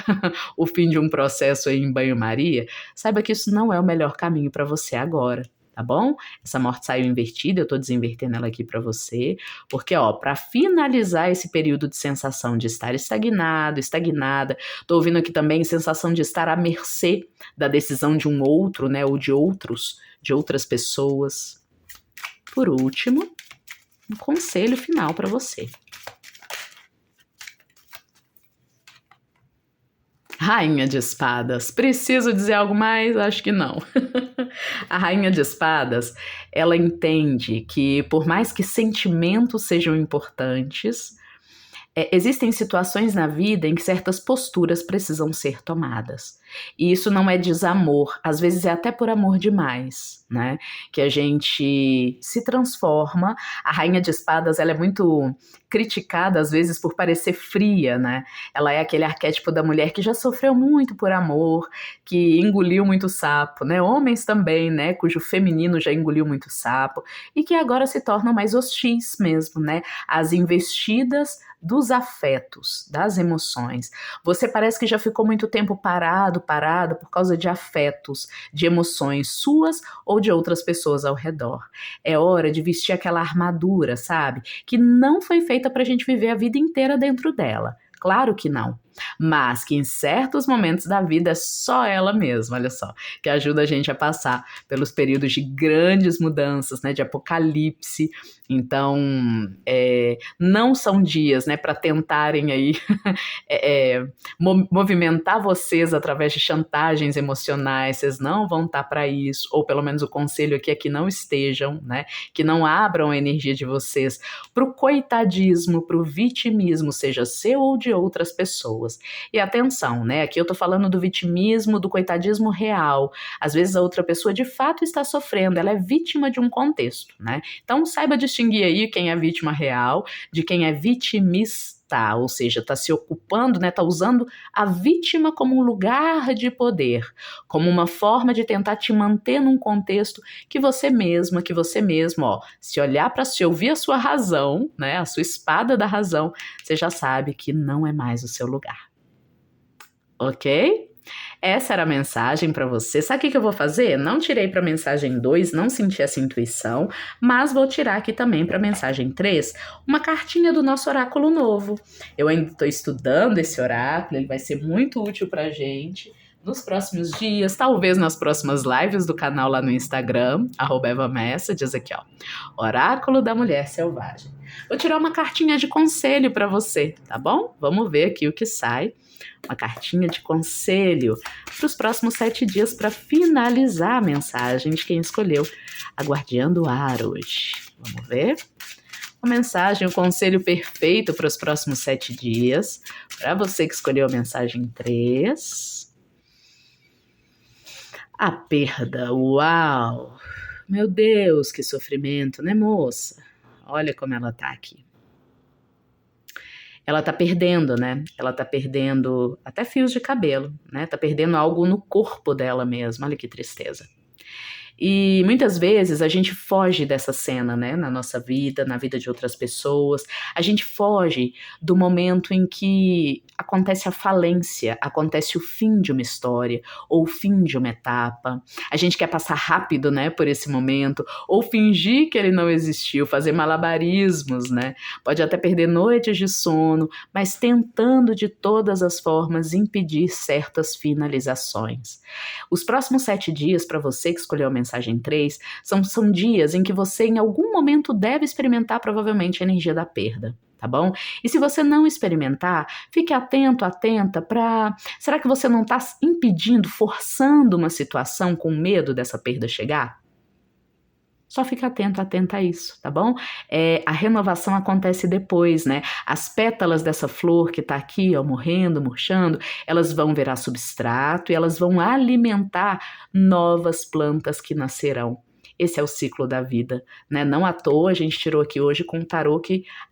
O fim de um processo aí em banho-maria. Saiba que isso não é o melhor caminho para você agora. Tá bom? Essa morte saiu invertida, eu tô desinvertendo ela aqui para você, porque, ó, para finalizar esse período de sensação de estar estagnado, estagnada, tô ouvindo aqui também sensação de estar à mercê da decisão de um outro, né, ou de outras pessoas. Por último, um conselho final para você. Rainha de Espadas. Preciso dizer algo mais? Acho que não. A Rainha de Espadas, ela entende que por mais que sentimentos sejam importantes, existem situações na vida em que certas posturas precisam ser tomadas. E isso não é desamor, às vezes é até por amor demais, né? Que a gente se transforma. A Rainha de Espadas, ela é muito criticada às vezes por parecer fria, né? Ela é aquele arquétipo da mulher que já sofreu muito por amor, que engoliu muito sapo, né? Homens também, né? Cujo feminino já engoliu muito sapo e que agora se tornam mais hostis mesmo, né? As investidas dos afetos, das emoções. Você parece que já ficou muito tempo parada por causa de afetos, de emoções suas ou de outras pessoas ao redor. É hora de vestir aquela armadura, sabe? Que não foi feita pra gente viver a vida inteira dentro dela. Claro que não. Mas que em certos momentos da vida é só ela mesma, olha só, que ajuda a gente a passar pelos períodos de grandes mudanças, né, de apocalipse. Então, não são dias, né, para tentarem aí movimentar vocês através de chantagens emocionais. Vocês não vão estar para isso, ou pelo menos o conselho aqui é que não estejam, né, que não abram a energia de vocês para o coitadismo, para o vitimismo, seja seu ou de outras pessoas. E atenção, né? Aqui eu tô falando do vitimismo, do coitadismo real. Às vezes a outra pessoa de fato está sofrendo, ela é vítima de um contexto, né? Então saiba distinguir aí quem é vítima real de quem é vitimista, ou seja, está se ocupando, né? Está usando a vítima como um lugar de poder, como uma forma de tentar te manter num contexto que você mesma, ó, se olhar para se ouvir a sua razão, né? A sua espada da razão, você já sabe que não é mais o seu lugar. Ok? Essa era a mensagem para você. Sabe o que eu vou fazer? Não tirei para a mensagem 2, não senti essa intuição, mas vou tirar aqui também para a mensagem 3 uma cartinha do nosso oráculo novo. Eu ainda estou estudando esse oráculo, ele vai ser muito útil para a gente nos próximos dias, talvez nas próximas lives do canal lá no Instagram, @EvaMessages, aqui ó, Oráculo da Mulher Selvagem. Vou tirar uma cartinha de conselho para você, tá bom? Vamos ver aqui o que sai. Uma cartinha de conselho para os próximos 7 dias para finalizar a mensagem de quem escolheu a Guardiã do Ar hoje. Vamos ver? A mensagem, o conselho perfeito para os próximos 7 dias. Para você que escolheu a mensagem 3. A perda, uau! Meu Deus, que sofrimento, né, moça? Olha como ela tá aqui. Ela tá perdendo, né? Ela tá perdendo até fios de cabelo, né? Tá perdendo algo no corpo dela mesma. Olha que tristeza. E muitas vezes a gente foge dessa cena, né? Na nossa vida, na vida de outras pessoas. A gente foge do momento em que acontece a falência, acontece o fim de uma história ou o fim de uma etapa. A gente quer passar rápido, né, por esse momento, ou fingir que ele não existiu, fazer malabarismos, né? Pode até perder noites de sono, mas tentando de todas as formas impedir certas finalizações. Os próximos 7 dias, para você que escolheu a mensagem 3, são dias em que você, em algum momento, deve experimentar provavelmente a energia da perda. Tá bom? E se você não experimentar, fique atento, atenta para. Será que você não está impedindo, forçando uma situação com medo dessa perda chegar? Só fica atento, atenta a isso, tá bom? A renovação acontece depois, né? As pétalas dessa flor que tá aqui, ó, morrendo, murchando, elas vão virar substrato e elas vão alimentar novas plantas que nascerão. Esse é o ciclo da vida, né? Não à toa a gente tirou aqui hoje com um tarô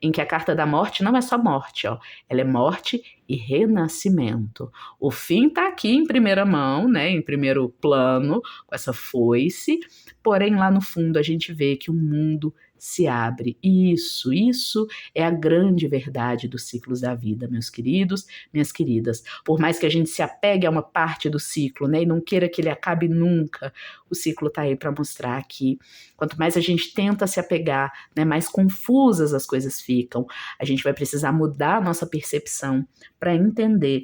em que a carta da morte não é só morte, ó. Ela é morte e renascimento. O fim tá aqui em primeira mão, né? Em primeiro plano, com essa foice. Porém, lá no fundo, a gente vê que o mundo se abre. Isso é a grande verdade dos ciclos da vida, meus queridos, minhas queridas. Por mais que a gente se apegue a uma parte do ciclo, né, e não queira que ele acabe nunca, o ciclo está aí para mostrar que quanto mais a gente tenta se apegar, né, mais confusas as coisas ficam. A gente vai precisar mudar a nossa percepção para entender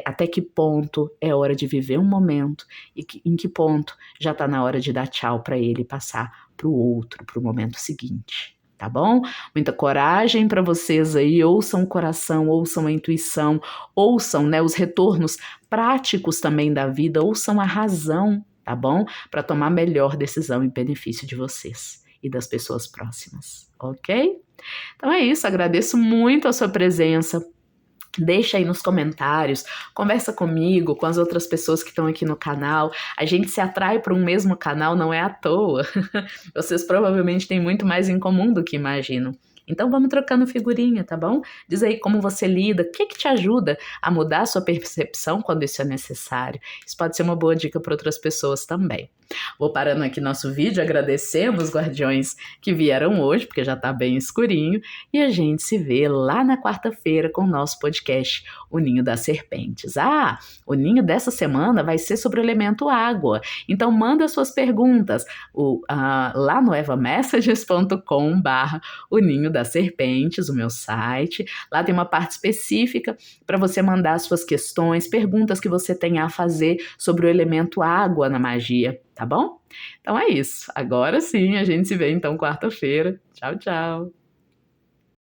até que ponto é hora de viver um momento e em que ponto já está na hora de dar tchau para ele passar para o outro, para o momento seguinte, tá bom? Muita coragem para vocês aí, ouçam o coração, ouçam a intuição, ouçam, né, os retornos práticos também da vida, ouçam a razão, tá bom? Para tomar a melhor decisão em benefício de vocês e das pessoas próximas, ok? Então é isso, agradeço muito a sua presença. Deixa aí nos comentários, conversa comigo, com as outras pessoas que estão aqui no canal. A gente se atrai para um mesmo canal, não é à toa. Vocês provavelmente têm muito mais em comum do que imaginam. Então vamos trocando figurinha, tá bom? Diz aí como você lida, o que te ajuda a mudar a sua percepção quando isso é necessário. Isso pode ser uma boa dica para outras pessoas também. Vou parando aqui nosso vídeo, agradecemos os guardiões que vieram hoje, porque já tá bem escurinho, e a gente se vê lá na quarta-feira com o nosso podcast, O Ninho das Serpentes. O ninho dessa semana vai ser sobre o elemento água, então manda suas perguntas lá no evamessages.com/o Ninho das Serpentes, o meu site. Lá tem uma parte específica para você mandar suas questões, perguntas que você tenha a fazer sobre o elemento água na magia. Tá bom? Então é isso. Agora sim, a gente se vê então quarta-feira. Tchau, tchau.